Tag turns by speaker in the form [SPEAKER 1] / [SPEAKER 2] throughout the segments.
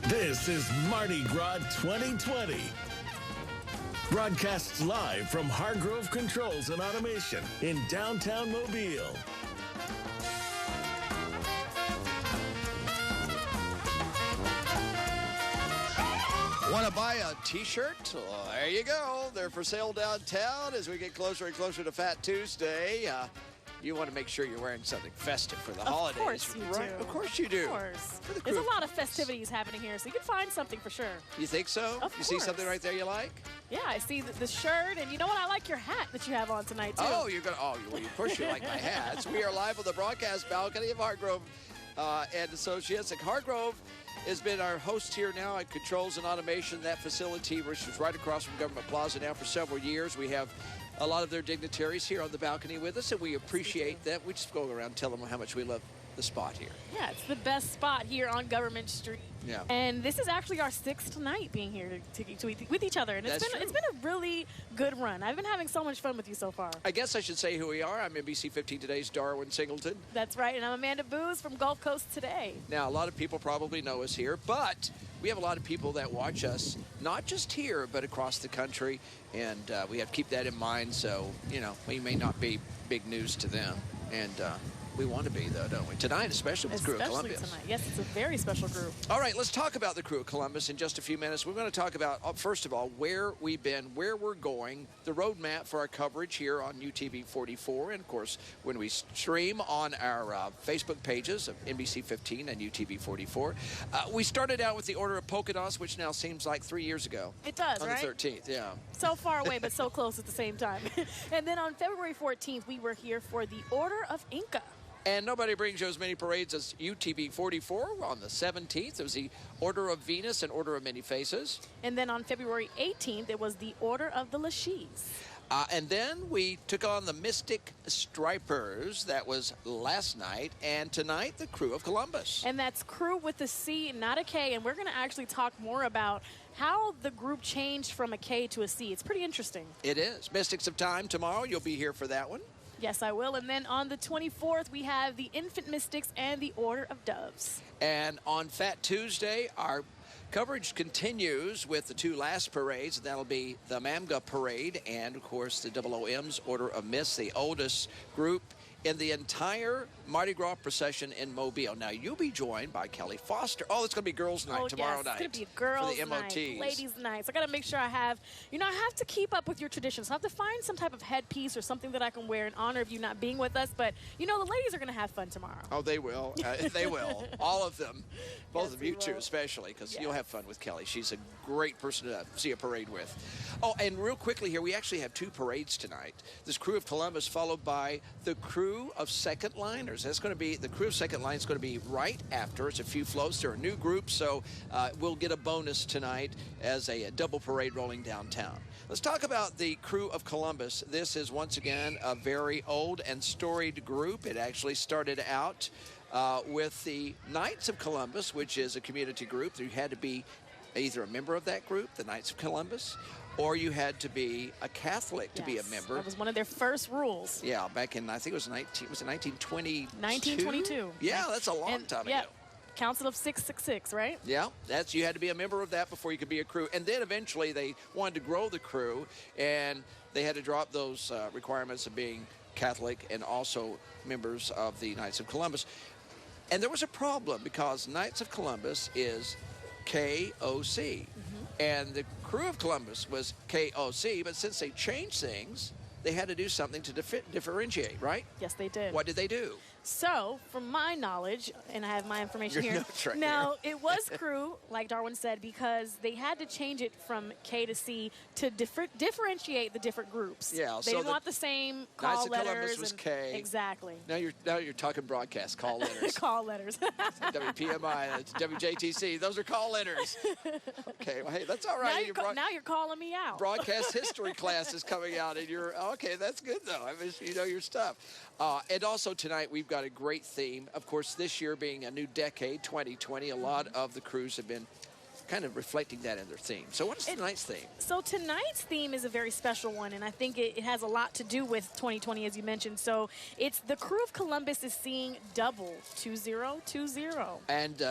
[SPEAKER 1] This is Mardi Gras 2020. Broadcasts live from Hargrove Controls and Automation in downtown Mobile.
[SPEAKER 2] Want to buy a T-shirt? Well, there you go. They're for sale downtown as we get closer and closer to Fat Tuesday. You want to make sure you're wearing something festive for the holidays.
[SPEAKER 3] Of course you
[SPEAKER 2] right?
[SPEAKER 3] do.
[SPEAKER 2] Of course you do.
[SPEAKER 3] Of course. There's a lot of festivities happening here, so you can find something for sure.
[SPEAKER 2] You think so?
[SPEAKER 3] Of
[SPEAKER 2] you see
[SPEAKER 3] course.
[SPEAKER 2] something right there you like?
[SPEAKER 3] Yeah, I see the shirt, and you know what? I like your hat that you have on tonight, too.
[SPEAKER 2] Oh, you're gonna. Oh, well, of course you like my hats. We are live on the broadcast balcony of Hargrove and Associates. And Hargrove has been our host here now at Controls and Automation, that facility, which is right across from Government Plaza now for several years. We have a lot of their dignitaries here on the balcony with us, and we appreciate that. We just go around and tell them how much we love the spot here.
[SPEAKER 3] Yeah, it's the best spot here on Government Street.
[SPEAKER 2] Yeah.
[SPEAKER 3] And this is actually our 6th night being here with each other. And it's been a really good run. I've been having so much fun with you so far.
[SPEAKER 2] I guess I should say who we are. I'm NBC 15 Today's Darwin Singleton.
[SPEAKER 3] That's right. And I'm Amanda Booz from Gulf Coast Today.
[SPEAKER 2] Now, a lot of people probably know us here, but we have a lot of people that watch us, not just here, but across the country. And we have to keep that in mind. So, you know, we may not be big news to them. And we want to be, though, don't we? Tonight, especially with the Crewe of Columbus.
[SPEAKER 3] Especially tonight. Yes, it's a very special group.
[SPEAKER 2] All right, let's talk about the Crewe of Columbus in just a few minutes. We're going to talk about, first of all, where we've been, where we're going, the roadmap for our coverage here on UTV 44, and, of course, when we stream on our Facebook pages of NBC 15 and UTV 44. We started out with the Order of Polka Dots, which now seems like 3 years ago.
[SPEAKER 3] It does,
[SPEAKER 2] on
[SPEAKER 3] right?
[SPEAKER 2] On the 13th, yeah.
[SPEAKER 3] So far away, but so close at the same time. And then on February 14th, we were here for the Order of Inca.
[SPEAKER 2] And nobody brings you as many parades as UTV 44 on the 17th. It was the Order of Venus and Order of Many Faces.
[SPEAKER 3] And then on February 18th, it was the Order of the Lachese.
[SPEAKER 2] And then we took on the Mystic Stripers. That was last night. And tonight, the Crewe of Columbus.
[SPEAKER 3] And that's Crewe with a C, not a K. And we're going to actually talk more about how the group changed from a K to a C. It's pretty interesting.
[SPEAKER 2] It is. Mystics of Time tomorrow. You'll be here for that one.
[SPEAKER 3] Yes, I will. And then on the 24th, we have the Infant Mystics and the Order of Doves.
[SPEAKER 2] And on Fat Tuesday, our coverage continues with the two last parades. That'll be the Mamga Parade and, of course, the OOM's Order of Mist, the oldest group in the entire Mardi Gras procession in Mobile. Now, you'll be joined by Kelly Foster. Oh, it's going to be girls' night tomorrow night.
[SPEAKER 3] It's going to be girls'
[SPEAKER 2] for the
[SPEAKER 3] night,
[SPEAKER 2] MOTs.
[SPEAKER 3] ladies' night. So I got to make sure I have, I have to keep up with your traditions. So I have to find some type of headpiece or something that I can wear in honor of you not being with us. But, the ladies are going to have fun tomorrow.
[SPEAKER 2] Oh, they will. They will. All of them. Both
[SPEAKER 3] Yes,
[SPEAKER 2] of you
[SPEAKER 3] we
[SPEAKER 2] two
[SPEAKER 3] will.
[SPEAKER 2] especially, because
[SPEAKER 3] Yes.
[SPEAKER 2] you'll have fun with Kelly. She's a great person to see a parade with. Oh, and real quickly here, we actually have two parades tonight. This Crewe of Columbus followed by the Crewe of Secondliners. That's going to be, the Crewe of Secondline is going to be right after. It's a few floats. They're a new group, so we'll get a bonus tonight as a double parade rolling downtown. Let's talk about the Crewe of Columbus. This is, once again, a very old and storied group. It actually started out with the Knights of Columbus, which is a community group. You had to be either a member of that group, the Knights of Columbus, or you had to be a Catholic to be a member.
[SPEAKER 3] That was one of their first rules.
[SPEAKER 2] Yeah, back in, I think it was 1922?
[SPEAKER 3] 1922.
[SPEAKER 2] Yeah, that's a long time ago.
[SPEAKER 3] Council of 666, right?
[SPEAKER 2] Yeah, you had to be a member of that before you could be a crew. And then eventually they wanted to grow the crew, and they had to drop those requirements of being Catholic and also members of the Knights of Columbus. And there was a problem because Knights of Columbus is KOC. And the Crewe of Columbus was KOC, but since they changed things, they had to do something to differentiate, right?
[SPEAKER 3] Yes, they did.
[SPEAKER 2] What did they do?
[SPEAKER 3] So, from my knowledge, and I have my information
[SPEAKER 2] Your
[SPEAKER 3] here.
[SPEAKER 2] notes right
[SPEAKER 3] now, it was Crewe, like Darwin said, because they had to change it from K to C to differentiate the different groups.
[SPEAKER 2] Yeah,
[SPEAKER 3] they
[SPEAKER 2] so
[SPEAKER 3] didn't want the same call
[SPEAKER 2] Knights of
[SPEAKER 3] letters.
[SPEAKER 2] Columbus was K.
[SPEAKER 3] Exactly.
[SPEAKER 2] Now you're talking broadcast call letters.
[SPEAKER 3] Call letters.
[SPEAKER 2] WPMI, WJTC, those are call letters. Okay, well, hey, that's all right.
[SPEAKER 3] Now you're calling me out.
[SPEAKER 2] Broadcast history class is coming out, and you're okay. That's good though. I mean, you know your stuff. And also tonight we've got a great theme. Of course, this year being a new decade, 2020, a lot of the crews have been kind of reflecting that in their theme. So what is tonight's theme?
[SPEAKER 3] So tonight's theme is a very special one, and I think it has a lot to do with 2020, as you mentioned. So it's the Crewe of Columbus is seeing double 2020.
[SPEAKER 2] And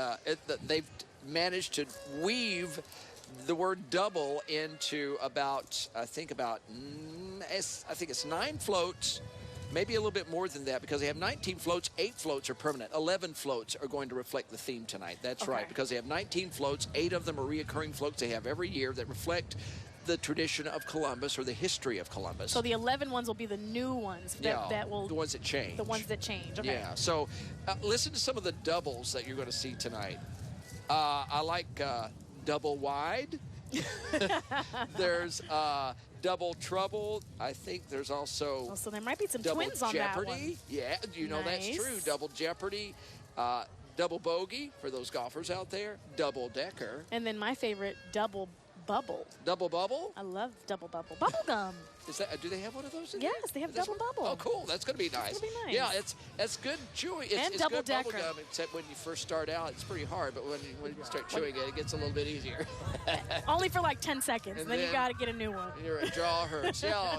[SPEAKER 2] managed to weave the word double into about, I think it's 9 floats, maybe a little bit more than that, because they have 19 floats. 8 floats are permanent. 11 floats are going to reflect the theme tonight. That's right, because they have 19 floats. 8 of them are reoccurring floats they have every year that reflect the tradition of Columbus or the history of Columbus.
[SPEAKER 3] So the 11 ones will be the new ones that will...
[SPEAKER 2] the ones that change.
[SPEAKER 3] The ones that change, okay.
[SPEAKER 2] Yeah, so listen to some of the doubles that you're going to see tonight. I like double wide. There's double trouble. I think there's also...
[SPEAKER 3] Oh, so there might be some
[SPEAKER 2] double
[SPEAKER 3] twins on
[SPEAKER 2] Jeopardy.
[SPEAKER 3] that one.
[SPEAKER 2] Yeah, you know that's true. Double Jeopardy. Double bogey for those golfers out there. Double decker.
[SPEAKER 3] And then my favorite, double bubble.
[SPEAKER 2] Double bubble?
[SPEAKER 3] I love double bubble. Bubble gum.
[SPEAKER 2] Is that? Do they have one of those?
[SPEAKER 3] Yes, they have double bubble.
[SPEAKER 2] Oh, cool. That's going to be nice.
[SPEAKER 3] That's going to be nice.
[SPEAKER 2] Yeah, it's good chewing. It's
[SPEAKER 3] double
[SPEAKER 2] good
[SPEAKER 3] decker.
[SPEAKER 2] bubble gum, except when you first start out, it's pretty hard. But when you start chewing it, it gets a little bit easier.
[SPEAKER 3] Only for like 10 seconds.
[SPEAKER 2] And
[SPEAKER 3] then you got to get a new one.
[SPEAKER 2] Your jaw hurts. Yeah.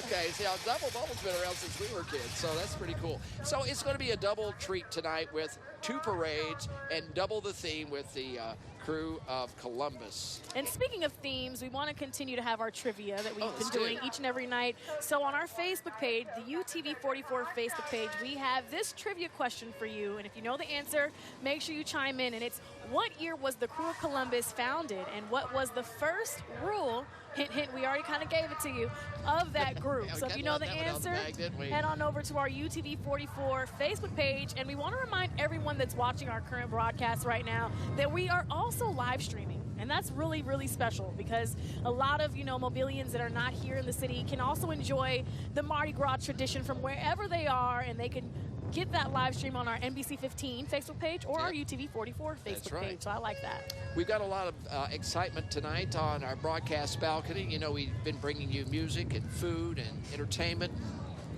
[SPEAKER 2] Okay. See, double bubble's been around since we were kids, so that's pretty cool. So it's going to be a double treat tonight with 2 parades and double the theme with the Crewe of Columbus.
[SPEAKER 3] And speaking of themes, we want to continue to have our trivia that we've been doing each and every night. So on our Facebook page, the UTV44 Facebook page, we have this trivia question for you. And if you know the answer, make sure you chime in. And it's, what year was the Crewe of Columbus founded? And what was the first rule, hint, hint, we already kind of gave it to you, of that group? So if you know the answer, head on over to our UTV44 Facebook page. And we want to remind everyone that's watching our current broadcast right now that we are also live streaming. And that's really, really special because a lot of, Mobilians that are not here in the city can also enjoy the Mardi Gras tradition from wherever they are, and they can get that live stream on our NBC 15 Facebook page or our UTV 44 Facebook page. So I like that.
[SPEAKER 2] We've got a lot of excitement tonight on our broadcast balcony. We've been bringing you music and food and entertainment,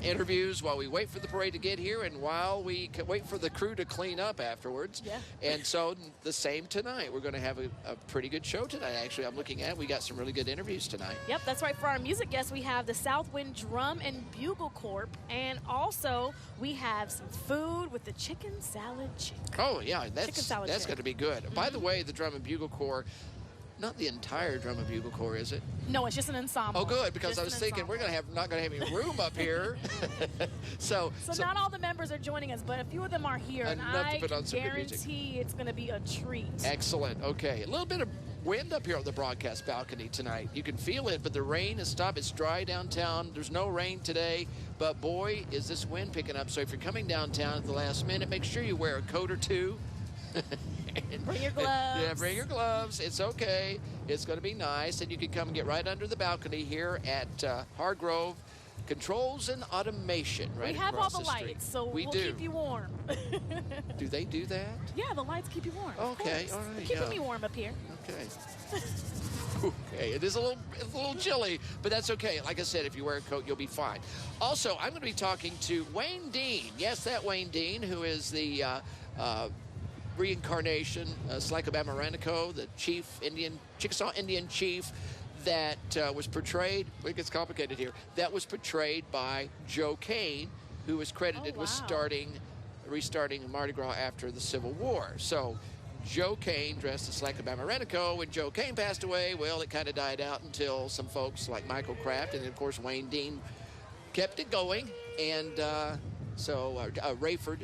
[SPEAKER 2] interviews while we wait for the parade to get here and while we wait for the crew to clean up afterwards.
[SPEAKER 3] Yeah.
[SPEAKER 2] And so the same tonight. We're going to have a pretty good show tonight, actually. I'm looking at we got some really good interviews tonight.
[SPEAKER 3] Yep, that's right. For our music guests, we have the Southwind Drum and Bugle Corp, and also we have some food with the chicken salad chick.
[SPEAKER 2] Oh, yeah, that's going to be good.
[SPEAKER 3] Mm-hmm.
[SPEAKER 2] By the way, the Drum and Bugle Corps, not the entire Drum and Bugle Corps, is it?
[SPEAKER 3] No, it's just an ensemble.
[SPEAKER 2] Oh, good, because
[SPEAKER 3] just
[SPEAKER 2] I was thinking we're not going to have any room up here. So
[SPEAKER 3] not all the members are joining us, but a few of them are here, and I guarantee it's going to be a treat.
[SPEAKER 2] Excellent. Okay, a little bit of wind up here on the broadcast balcony tonight. You can feel it, but the rain has stopped. It's dry downtown. There's no rain today, but boy, is this wind picking up. So if you're coming downtown at the last minute, make sure you wear a coat or two.
[SPEAKER 3] Bring your gloves.
[SPEAKER 2] Yeah, bring your gloves. It's okay. It's going to be nice, and you can come and get right under the balcony here at Hargrove Controls and Automation. Right,
[SPEAKER 3] we have all the
[SPEAKER 2] street.
[SPEAKER 3] lights, so we'll keep you warm.
[SPEAKER 2] Do they do that?
[SPEAKER 3] Yeah, the lights keep you warm.
[SPEAKER 2] Okay, all right.
[SPEAKER 3] They're keeping me warm up here.
[SPEAKER 2] Okay. Okay, it is a little chilly, but that's okay. Like I said, if you wear a coat, you'll be fine. Also, I'm going to be talking to Wayne Dean. Yes, that Wayne Dean, who is the reincarnation, Slycobamoranico, the Chickasaw Indian chief that was portrayed, it gets complicated here, that was portrayed by Joe Kane, who was credited with restarting Mardi Gras after the Civil War. So Joe Kane dressed as Slycobamoranico. When Joe Kane passed away, well, it kind of died out until some folks like Michael Kraft and, of course, Wayne Dean kept it going. And Rayford...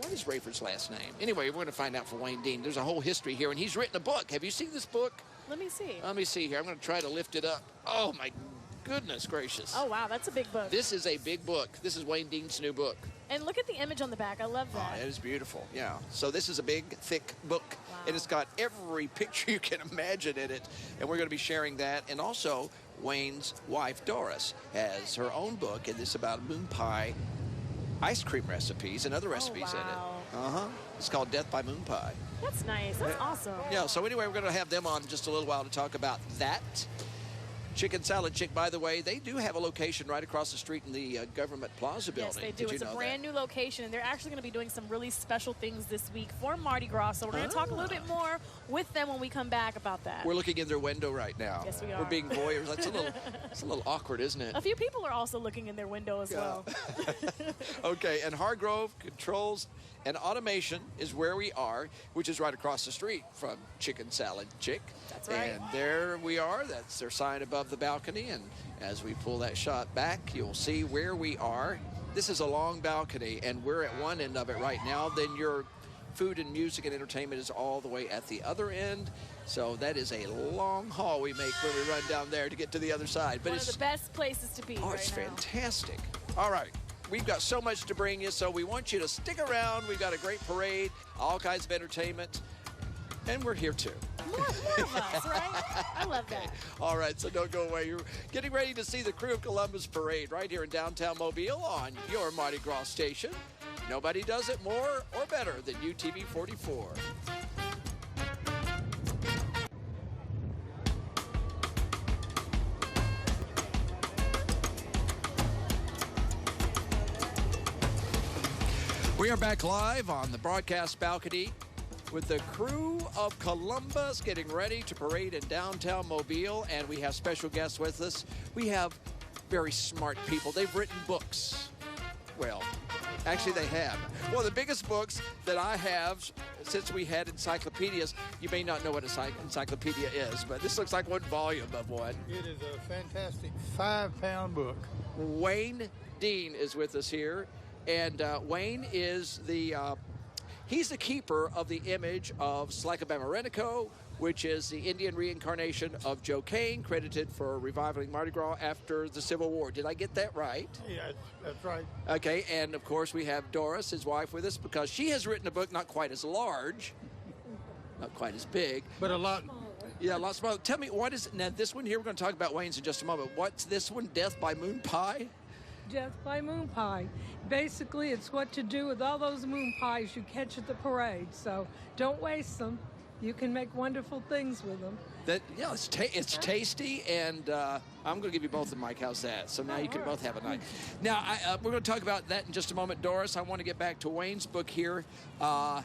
[SPEAKER 2] what is Rayford's last name? Anyway, we're going to find out from Wayne Dean. There's a whole history here, and he's written a book. Have you seen this book?
[SPEAKER 3] Let me see.
[SPEAKER 2] Let me see here. I'm going to try to lift it up. Oh, my goodness gracious.
[SPEAKER 3] Oh, wow, that's a big book.
[SPEAKER 2] This is a big book. This is Wayne Dean's new book.
[SPEAKER 3] And look at the image on the back. I love that.
[SPEAKER 2] Oh, it is beautiful, yeah. So this is a big, thick book, and it's got every picture you can imagine in it, and we're going to be sharing that. And also, Wayne's wife, Doris, has her own book, and it's about moon pie ice cream recipes and other recipes in it. It's called Death by Moon Pie.
[SPEAKER 3] That's nice. That's awesome.
[SPEAKER 2] Yeah, so anyway, we're going to have them on just a little while to talk about that. Chicken Salad Chick, by the way, they do have a location right across the street in the Government Plaza building.
[SPEAKER 3] Yes, they do. It's a brand new location, and they're actually going to be doing some really special things this week for Mardi Gras. So we're going to talk a little bit more with them when we come back about that.
[SPEAKER 2] We're looking in their window right now.
[SPEAKER 3] Yes, we are.
[SPEAKER 2] We're being voyeurs. That's a little awkward, isn't it?
[SPEAKER 3] A few people are also looking in their window as well.
[SPEAKER 2] Okay, and Hargrove Controls And Automation is where we are, which is right across the street from Chicken Salad Chick.
[SPEAKER 3] That's right.
[SPEAKER 2] And there we are. That's their sign above the balcony. And as we pull that shot back, you'll see where we are. This is a long balcony, and we're at one end of it right now. Then your food and music and entertainment is all the way at the other end. So that is a long haul we make when we run down there to get to the other side. But
[SPEAKER 3] One of the best places to be right
[SPEAKER 2] it's
[SPEAKER 3] now.
[SPEAKER 2] fantastic. All right. We've got so much to bring you, so we want you to stick around. We've got a great parade, all kinds of entertainment, and we're here too.
[SPEAKER 3] More of us, right? I love that.
[SPEAKER 2] All right, so don't go away. You're getting ready to see the Crewe of Columbus Parade right here in downtown Mobile on your Mardi Gras station. Nobody does it more or better than UTV 44. We are back live on the broadcast balcony with the Crewe of Columbus getting ready to parade in downtown Mobile, and we have special guests with us. We have very smart people. They've written books. Well, actually they have. One of the biggest books that I have since we had encyclopedias. You may not know what an encyclopedia is, but this looks like one volume of one.
[SPEAKER 4] It is a fantastic 5-pound book.
[SPEAKER 2] Wayne Dean is with us here. And Wayne is he's the keeper of the image of Slacabama Renico, which is the Indian reincarnation of Joe Cain, credited for reviving Mardi Gras after the Civil War. Did I get that right?
[SPEAKER 4] Yeah, that's right.
[SPEAKER 2] Okay, and of course we have Doris, his wife, with us because she has written a book not quite as large, not quite as big.
[SPEAKER 4] But a lot.
[SPEAKER 2] Yeah, a lot smaller. Tell me, what is, now this one here, we're going to talk about Wayne's in just a moment. What's this one, Death by Moon Pie?
[SPEAKER 5] Death by Moon Pie. Basically, it's what to do with all those moon pies you catch at the parade. So don't waste them. You can make wonderful things with them.
[SPEAKER 2] It's tasty, and I'm going to give you both a mic. How's that? So now you can both have a night. Now, we're going to talk about that in just a moment. Doris, I want to get back to Wayne's book here. I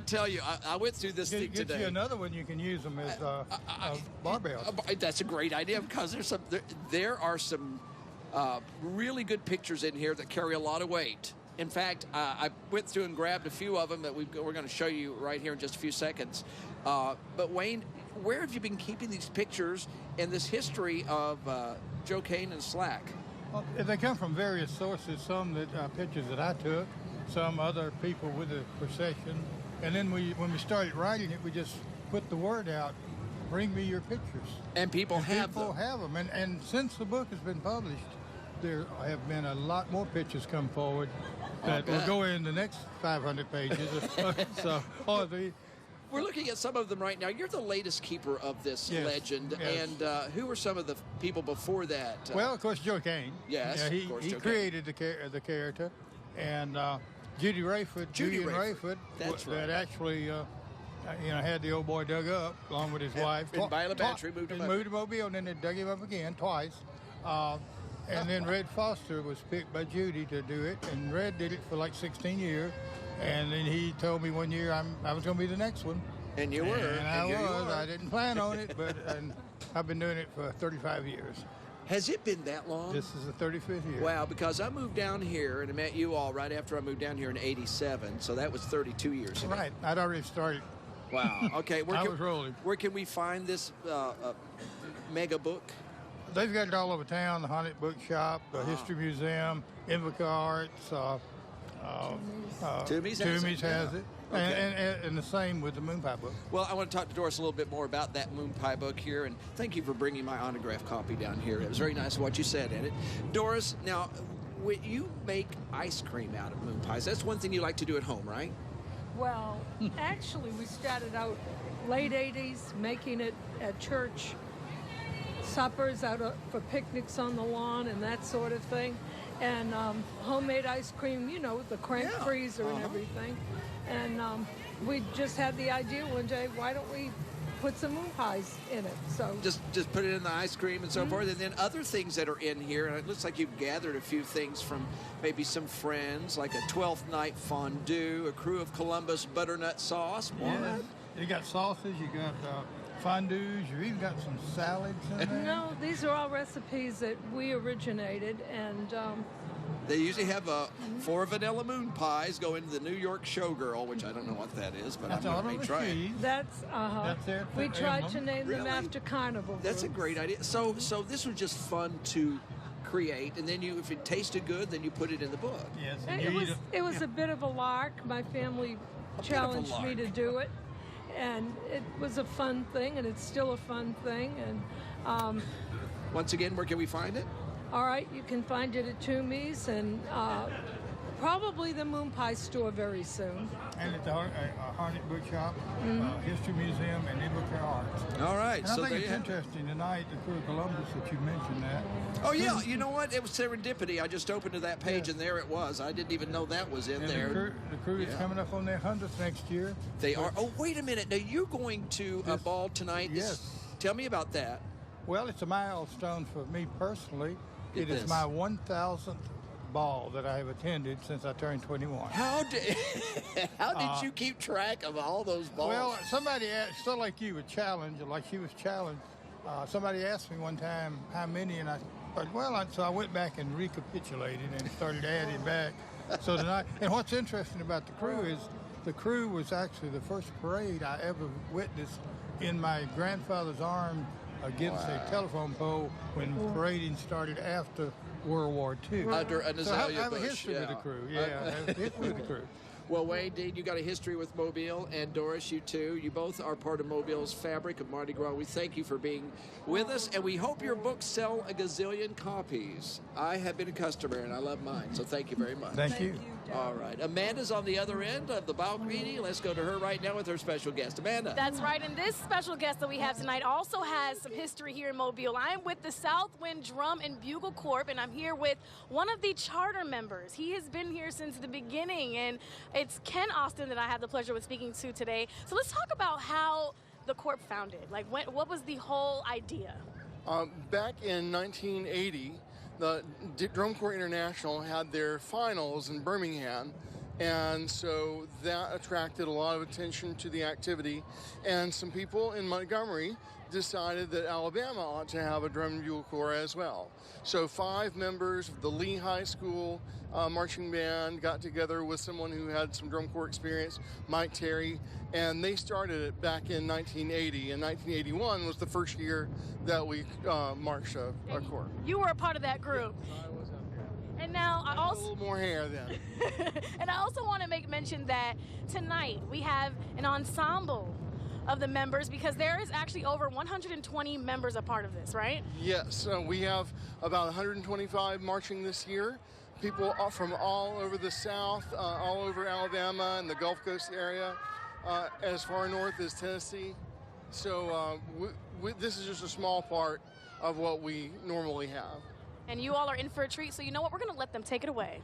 [SPEAKER 2] tell you, I went through this thing today.
[SPEAKER 4] Get you another one you can use them as barbells.
[SPEAKER 2] That's a great idea because there are some really good pictures in here that carry a lot of weight. In fact, I went through and grabbed a few of them that we're going to show you right here in just a few seconds. But Wayne, where have you been keeping these pictures and this history of Joe Cain and Slack?
[SPEAKER 4] Well, they come from various sources. Some that pictures that I took, some other people with the procession, and then when we started writing it, we just put the word out. Bring me your pictures.
[SPEAKER 2] And people have
[SPEAKER 4] them. And since the book has been published, there have been a lot more pictures come forward that will go in the next 500 pages.
[SPEAKER 2] We're looking at some of them right now. You're the latest keeper of this legend.
[SPEAKER 4] Yes.
[SPEAKER 2] And who were some of the people before that?
[SPEAKER 4] Well, of course, Joe Cain.
[SPEAKER 2] Yes,
[SPEAKER 4] yeah,
[SPEAKER 2] of course,
[SPEAKER 4] he
[SPEAKER 2] Joe
[SPEAKER 4] created the character. And Judy Rayford,
[SPEAKER 2] That's right.
[SPEAKER 4] that actually had the old boy dug up along with his wife.
[SPEAKER 2] In Bantry, moved him up.
[SPEAKER 4] Moved him Mobile, and then they dug him up again twice. And then Red Foster was picked by Judy to do it, and Red did it for like 16 years. And then he told me one year I was going to be the next one.
[SPEAKER 2] And you were.
[SPEAKER 4] And I was. I didn't plan on it, but I've been doing it for 35 years.
[SPEAKER 2] Has it been that long?
[SPEAKER 4] This is the 35th year.
[SPEAKER 2] Wow, because I moved down here and I met you all right after I moved down here in '87, so that was 32 years ago.
[SPEAKER 4] Right. I'd already started.
[SPEAKER 2] Wow. Okay.
[SPEAKER 4] I was rolling.
[SPEAKER 2] Where can we find this mega book?
[SPEAKER 4] They've got it all over town, the Haunted Bookshop, the History Museum, Invoca Arts,
[SPEAKER 2] Toomey's
[SPEAKER 4] has it.
[SPEAKER 2] Okay.
[SPEAKER 4] And the same with the Moon Pie book.
[SPEAKER 2] Well, I want to talk to Doris a little bit more about that Moon Pie book here, and thank you for bringing my autographed copy down here. It was very nice what you said in it. Doris, now, when you make ice cream out of moon pies, that's one thing you like to do at home, right?
[SPEAKER 5] Well, actually, we started out late 80s making it at church suppers for picnics on the lawn and that sort of thing. And homemade ice cream, with the crank freezer and everything. And we just had the idea one day, why don't we put some moon pies in it? So
[SPEAKER 2] just put it in the ice cream and so forth. And then other things that are in here, and it looks like you've gathered a few things from maybe some friends, like a 12th night fondue, a Crewe of Columbus butternut sauce.
[SPEAKER 4] Yeah. You got sauces, you got fondues, you've even got some salads in there.
[SPEAKER 5] No, these are all recipes that we originated, and
[SPEAKER 2] They usually have 4 vanilla moon pies go into the New York Showgirl, which I don't know what that is, but
[SPEAKER 4] That's
[SPEAKER 2] I'm
[SPEAKER 4] all
[SPEAKER 2] going to
[SPEAKER 4] the
[SPEAKER 2] try it.
[SPEAKER 4] cheese.
[SPEAKER 5] That's
[SPEAKER 4] it.
[SPEAKER 5] We tried to
[SPEAKER 4] Emblem.
[SPEAKER 5] name them
[SPEAKER 2] Really?
[SPEAKER 5] after carnival.
[SPEAKER 2] That's a
[SPEAKER 5] groups.
[SPEAKER 2] great idea. So this was just fun to create, and then if it tasted good, then you put it in the book.
[SPEAKER 4] Yes, and
[SPEAKER 5] It was a bit of a lark. My family challenged me
[SPEAKER 2] lark.
[SPEAKER 5] to do it, and it was a fun thing, and it's still a fun thing. And
[SPEAKER 2] Once again, where can we find it?
[SPEAKER 5] all right, you can find it at Toomey's and probably the Moon Pie store very soon.
[SPEAKER 4] And at the Harnett Bookshop, History Museum, and Invercare Arts.
[SPEAKER 2] All right.
[SPEAKER 4] And
[SPEAKER 2] So
[SPEAKER 4] I
[SPEAKER 2] there
[SPEAKER 4] think
[SPEAKER 2] you
[SPEAKER 4] it's
[SPEAKER 2] have it.
[SPEAKER 4] interesting tonight, the Crewe of Columbus, that you mentioned that.
[SPEAKER 2] Oh, yeah. You know what? It was serendipity. I just opened to that page,
[SPEAKER 4] Yes.
[SPEAKER 2] and there it was. I didn't even know that was in
[SPEAKER 4] And
[SPEAKER 2] there.
[SPEAKER 4] the Crewe is
[SPEAKER 2] Yeah.
[SPEAKER 4] coming up on their 100th next year.
[SPEAKER 2] They are. Oh, wait a minute. Now, you're going to a
[SPEAKER 4] Yes.
[SPEAKER 2] ball tonight?
[SPEAKER 4] Yes.
[SPEAKER 2] Tell me about that.
[SPEAKER 4] Well, it's a milestone for me personally.
[SPEAKER 2] It
[SPEAKER 4] It is
[SPEAKER 2] is.
[SPEAKER 4] my 1,000th ball that I have attended since I turned 21.
[SPEAKER 2] How did you keep track of all those balls?
[SPEAKER 4] Well, somebody asked, so like you were challenged, like she was challenged. Somebody asked me one time how many, and I thought, so I went back and recapitulated and started adding back. So tonight, and what's interesting about the Crewe is the Crewe was actually the first parade I ever witnessed in my grandfather's arm against a telephone pole when parading started after World War II.
[SPEAKER 2] Under an
[SPEAKER 4] So I
[SPEAKER 2] azalea
[SPEAKER 4] have a
[SPEAKER 2] bush,
[SPEAKER 4] history with the
[SPEAKER 2] yeah.
[SPEAKER 4] Crewe. Yeah, I have a history with the Crewe.
[SPEAKER 2] Well, Wayne, Dean, you got a history with Mobile, and Doris, you too. You both are part of Mobile's fabric of Mardi Gras. We thank you for being with us, and we hope your books sell a gazillion copies. I have been a customer, and I love mine, so thank you very much.
[SPEAKER 4] Thank you.
[SPEAKER 2] All right. Amanda's on the other end of the balcony. Let's go to her right now with her special guest. Amanda.
[SPEAKER 3] That's right, and this special guest that we have tonight also has some history here in Mobile. I'm with the Southwind Drum and Bugle Corps, and I'm here with one of the charter members. He has been here since the beginning, and it's Ken Austin that I have the pleasure of speaking to today. So let's talk about how the Corps founded. Like, what was the whole idea?
[SPEAKER 6] Back in 1980, the Drum Corps International had their finals in Birmingham, and so that attracted a lot of attention to the activity, and some people in Montgomery decided that Alabama ought to have a drum and bugle corps as well. So 5 members of the Lee High School marching band got together with someone who had some drum corps experience, Mike Terry, and they started it back in 1980. And 1981 was the first year that we marched a corps.
[SPEAKER 3] You were a part of that group.
[SPEAKER 6] I was up here.
[SPEAKER 3] And now I
[SPEAKER 6] A
[SPEAKER 3] also
[SPEAKER 6] little more hair then.
[SPEAKER 3] and I also want to make mention that tonight we have an ensemble of the members because there is actually over 120 members a part of this, right?
[SPEAKER 6] Yes, we have about 125 marching this year. People from all over the South, all over Alabama and the Gulf Coast area, as far north as Tennessee. So this is just a small part of what we normally have.
[SPEAKER 3] And you all are in for a treat, so you know what? We're going to let them take it away.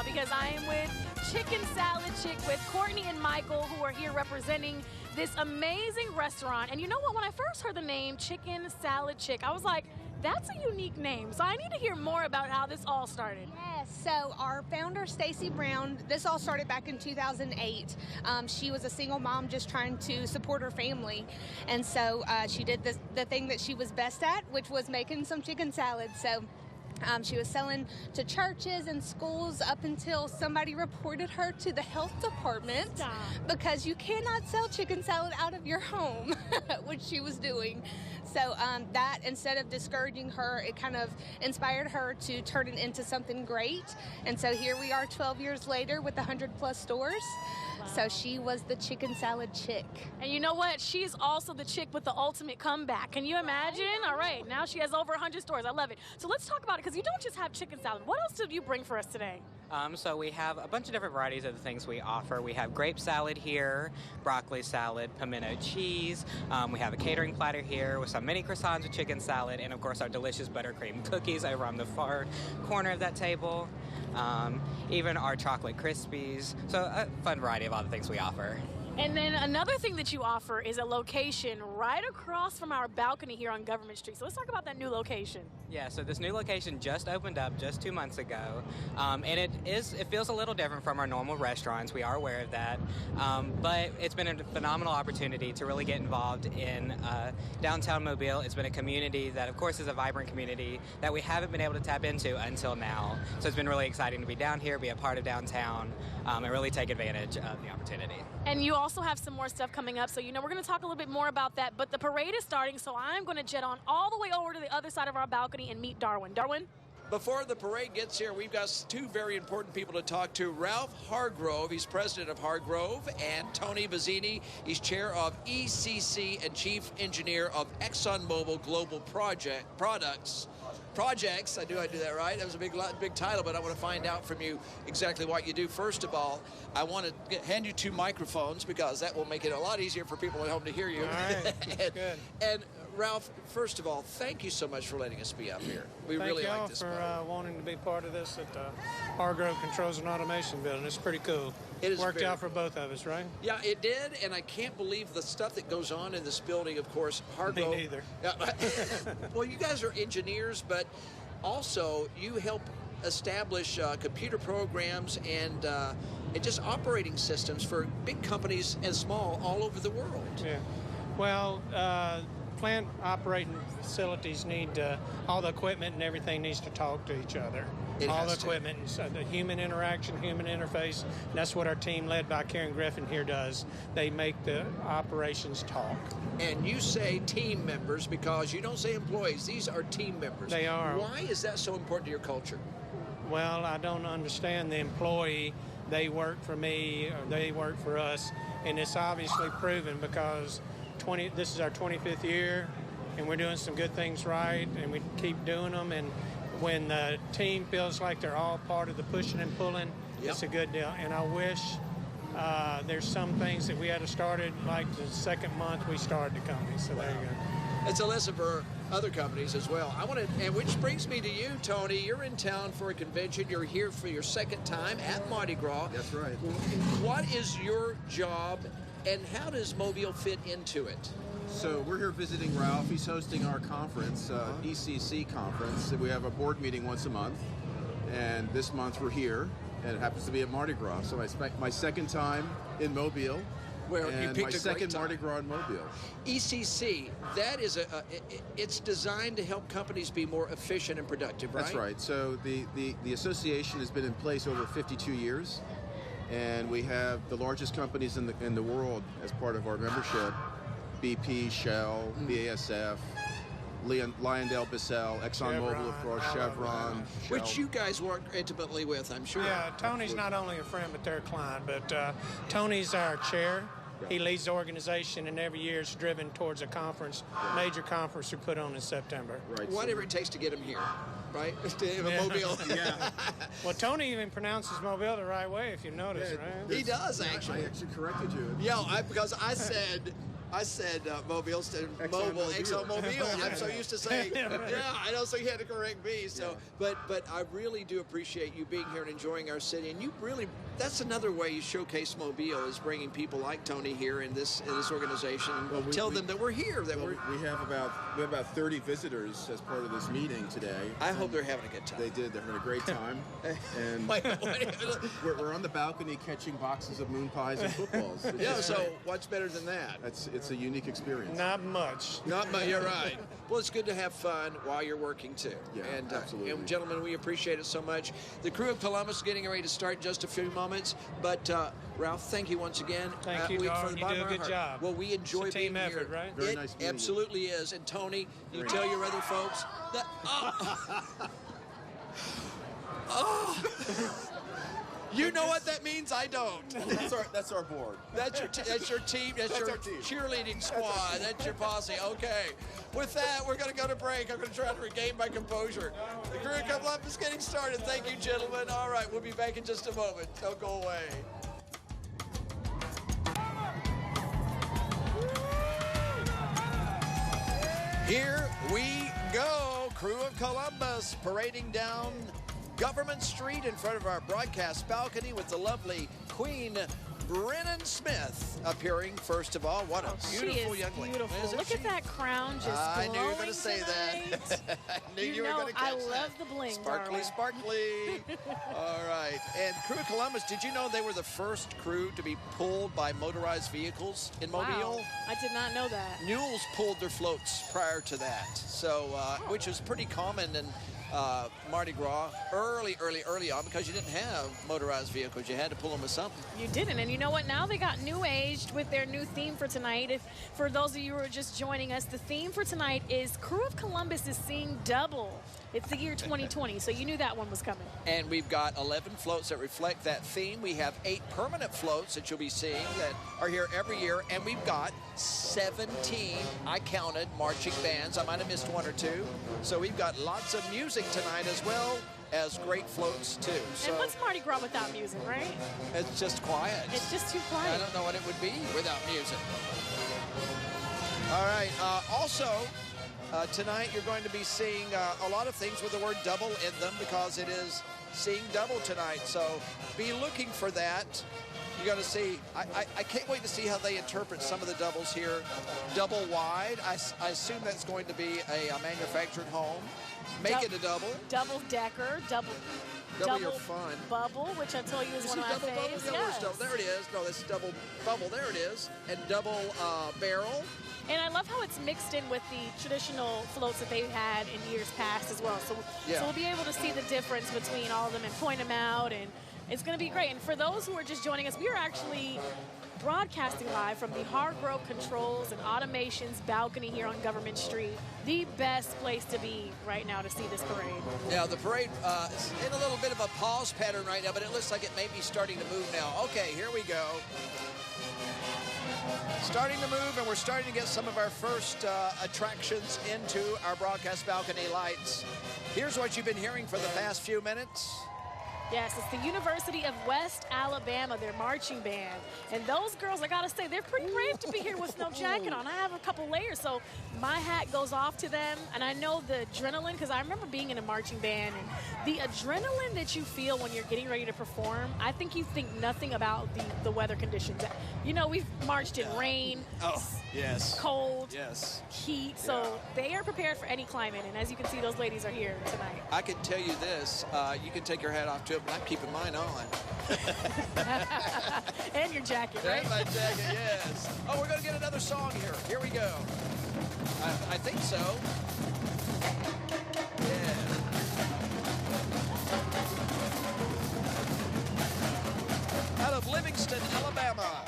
[SPEAKER 3] y'all, because I am with Chicken Salad Chick with Courtney and Michael, who are here representing this amazing restaurant. And you know what? When I first heard the name Chicken Salad Chick, I was like, that's a unique name. So I need to hear more about how this all started.
[SPEAKER 7] Yes, so our founder, Stacy Brown, this all started back in 2008. She was a single mom just trying to support her family. And so she did the thing that she was best at, which was making some chicken salad. So she was selling to churches and schools up until somebody reported her to the health department.
[SPEAKER 3] Stop.
[SPEAKER 7] Because you cannot sell chicken salad out of your home, which she was doing. So that, instead of discouraging her, it kind of inspired her to turn it into something great. And so here we are 12 years later with 100+ stores.
[SPEAKER 3] Wow.
[SPEAKER 7] So she was the Chicken Salad Chick.
[SPEAKER 3] And you know what? She's also the chick with the ultimate comeback. Can you imagine? All right, now she has over 100 stores. I love it. So let's talk about it, because you don't just have chicken salad. What else did you bring for us today?
[SPEAKER 8] So we have a bunch of different varieties of the things we offer. We have grape salad here, broccoli salad, pimento cheese. We have a catering platter here with some mini croissants with chicken salad, and of course our delicious buttercream cookies over on the far corner of that table. Even our chocolate Krispies. So a fun variety of all the things we offer.
[SPEAKER 3] And then another thing that you offer is a location right across from our balcony here on Government Street. So let's talk about that new location.
[SPEAKER 8] Yeah, so this new location just opened up just 2 months ago, and it feels a little different from our normal restaurants. We are aware of that, but it's been a phenomenal opportunity to really get involved in downtown Mobile. It's been a community that, of course, is a vibrant community that we haven't been able to tap into until now. So it's been really exciting to be down here, be a part of downtown, and really take advantage of the opportunity.
[SPEAKER 3] And you also have some more stuff coming up, so we're going to talk a little bit more about that. But the parade is starting, so I'm going to jet on all the way over to the other side of our balcony and meet Darwin. Darwin?
[SPEAKER 2] Before the parade gets here, we've got two very important people to talk to. Ralph Hargrove, he's president of Hargrove, and Tony Bazzini, he's chair of ECC and chief engineer of ExxonMobil Global Projects. I do that right? That was a big title, but I want to find out from you exactly what you do. First of all, I want to hand you 2 microphones, because that will make it a lot easier for people at home to hear you.
[SPEAKER 9] All right,
[SPEAKER 2] and,
[SPEAKER 9] good.
[SPEAKER 2] And Ralph, first of all, thank you so much for letting us be up here. We really like this.
[SPEAKER 9] Thank y'all for wanting to be part of this at the Hargrove Controls and Automation building. It's pretty cool.
[SPEAKER 2] It
[SPEAKER 9] worked out for both of us, right?
[SPEAKER 2] Yeah, it did, and I can't believe the stuff that goes on in this building. Of course, Hargrove.
[SPEAKER 9] Me neither.
[SPEAKER 2] Well, you guys are engineers, but also you help establish computer programs and just operating systems for big companies and small all over the world.
[SPEAKER 9] Yeah. Well, plant operating facilities need all the equipment and everything needs to talk to each other. All the equipment, and so the human interaction, human interface, and that's what our team led by Karen Griffin here does. They make the operations talk.
[SPEAKER 2] And you say team members because you don't say employees. These are team members.
[SPEAKER 9] They are.
[SPEAKER 2] Why is that so important to your culture?
[SPEAKER 9] Well, I don't understand the employee. They work for me or they work for us, and it's obviously proven because this is our 25th year, and we're doing some good things right, and we keep doing them. And when the team feels like they're all part of the pushing and pulling, it's a good deal. And I wish there's some things that we had started, like the second month we started the company. So there you go.
[SPEAKER 2] It's a lesson for other companies as well. And which brings me to you, Tony. You're in town for a convention. You're here for your second time at Mardi Gras.
[SPEAKER 10] That's right.
[SPEAKER 2] What is your job, and how does Mobile fit into it?
[SPEAKER 10] So we're here visiting Ralph. He's hosting our conference, ECC conference. We have a board meeting once a month, and this month we're here, and it happens to be at Mardi Gras. So I spent my second time in Mobile.
[SPEAKER 2] Well,
[SPEAKER 10] and
[SPEAKER 2] you picked
[SPEAKER 10] my
[SPEAKER 2] a great
[SPEAKER 10] second
[SPEAKER 2] time.
[SPEAKER 10] Mardi Gras in Mobile.
[SPEAKER 2] ECC, that is it's designed to help companies be more efficient and productive, right?
[SPEAKER 10] That's right. So the association has been in place over 52 years, and we have the largest companies in the world as part of our membership: BP, Shell, BASF, LyondellBasell, ExxonMobil, of course, Chevron, Shell.
[SPEAKER 2] Which you guys work intimately with, I'm sure.
[SPEAKER 9] Yeah, Tony's not only a friend, but they're a client. But Tony's our chair. He leads the organization, and every year it's driven towards a conference, major conference we put on in September.
[SPEAKER 10] Right.
[SPEAKER 2] Whatever it takes to get him here, right? Mobile.
[SPEAKER 10] Yeah.
[SPEAKER 9] Well, Tony even pronounces Mobile the right way, if you notice, right?
[SPEAKER 2] He does, actually.
[SPEAKER 10] I actually corrected you.
[SPEAKER 2] Yeah, because I said I said Mobile instead of Mobile, ExxonMobil. I'm so used to saying, I know, so you had to correct me. So, but I really do appreciate you being here and enjoying our city. And you really, that's another way you showcase Mobile, is bringing people like Tony here in this organization and tell them that we're here.
[SPEAKER 10] We have about 30 visitors as part of this meeting today.
[SPEAKER 2] I hope they're having a good time.
[SPEAKER 10] They did. They're having a great time. And we're on the balcony catching boxes of moon pies and footballs.
[SPEAKER 2] So what's better than that?
[SPEAKER 10] It's a unique experience.
[SPEAKER 9] Not much.
[SPEAKER 2] Not much. You're right. Well, it's good to have fun while you're working too.
[SPEAKER 10] Yeah,
[SPEAKER 2] and,
[SPEAKER 10] absolutely.
[SPEAKER 2] And gentlemen, we appreciate it so much. The Crewe of Columbus is getting ready to start in just a few moments. But Ralph, thank you once again.
[SPEAKER 9] Thank you, Darn. You do a good job.
[SPEAKER 2] Well, we enjoy
[SPEAKER 9] it's a team
[SPEAKER 2] being
[SPEAKER 9] effort,
[SPEAKER 2] here.
[SPEAKER 9] right?
[SPEAKER 10] Very nice meeting you.
[SPEAKER 2] Absolutely is. And Tony, you tell your other folks that. You know what that means? I don't.
[SPEAKER 10] That's our board.
[SPEAKER 2] That's your team. That's your
[SPEAKER 10] our team.
[SPEAKER 2] Cheerleading squad. That's your posse. Okay. With that, we're going to go to break. I'm going to try to regain my composure. The Crewe of Columbus is getting started. Thank you, gentlemen. All right, we'll be back in just a moment. Don't go away. Here we go. Crewe of Columbus parading down Government Street in front of our broadcast balcony with the lovely Queen Brennan Smith appearing first of all. What a beautiful young lady.
[SPEAKER 3] Beautiful. Look at that crown just
[SPEAKER 2] I knew you were going to
[SPEAKER 3] glowing
[SPEAKER 2] say
[SPEAKER 3] tonight.
[SPEAKER 2] that. I knew you were going to catch that.
[SPEAKER 3] I love the bling,
[SPEAKER 2] Sparkly,
[SPEAKER 3] darling.
[SPEAKER 2] sparkly. All right. And Crewe of Columbus, did you know they were the first crew to be pulled by motorized vehicles in Mobile?
[SPEAKER 3] Wow. I did not know that.
[SPEAKER 2] Mules pulled their floats prior to that, so which is pretty common in Mardi Gras early on, because you didn't have motorized vehicles. You had to pull them with something.
[SPEAKER 3] You didn't. And you know what? Now they got new aged with their new theme for tonight. For those of you who are just joining us, the theme for tonight is Crewe of Columbus is seeing double. It's the year 2020, so you knew that one was coming.
[SPEAKER 2] And we've got 11 floats that reflect that theme. We have 8 permanent floats that you'll be seeing that are here every year. And we've got 17, I counted, marching bands. I might have missed 1 or 2. So we've got lots of music tonight as well as great floats too. So
[SPEAKER 3] and what's Mardi Gras without music, right?
[SPEAKER 2] It's just quiet.
[SPEAKER 3] It's just too quiet.
[SPEAKER 2] I don't know what it would be without music. All right. Also, tonight you're going to be seeing a lot of things with the word double in them, because it is seeing double tonight. So be looking for that. You're going to see, I can't wait to see how they interpret some of the doubles here. Double wide, I assume that's going to be a manufactured home. Make it a double.
[SPEAKER 3] Double decker, double
[SPEAKER 2] your fun.
[SPEAKER 3] Bubble, which I told you is one of my favorites. Yes.
[SPEAKER 2] There it is. No, this is double bubble. There it is. And double barrel.
[SPEAKER 3] And I love how it's mixed in with the traditional floats that they've had in years past as well. So we'll be able to see the difference between all of them and point them out, and it's going to be great. And for those who are just joining us, we are actually broadcasting live from the Hargrove Controls and Automations balcony here on Government Street. The best place to be right now to see this parade.
[SPEAKER 2] Yeah, the parade is in a little bit of a pause pattern right now, but it looks like it may be starting to move now. Okay, here we go. Starting to move, and we're starting to get some of our first attractions into our broadcast balcony lights. Here's what you've been hearing for the past few minutes.
[SPEAKER 3] Yes, it's the University of West Alabama, their marching band. And those girls, I gotta say, they're pretty brave to be here with no jacket on. I have a couple layers, so my hat goes off to them. And I know the adrenaline, because I remember being in a marching band, and the adrenaline that you feel when you're getting ready to perform, I think you think nothing about the weather conditions. You know, we've marched in rain, cold, heat, so they are prepared for any climate. And as you can see, those ladies are here tonight.
[SPEAKER 2] I can tell you this, you can take your hat off to it, but I'm keeping mine on.
[SPEAKER 3] And your jacket, right?
[SPEAKER 2] And my jacket, yes. Oh, we're going to get another song here. Here we go. I think so. Yeah. Out of Livingston, Alabama.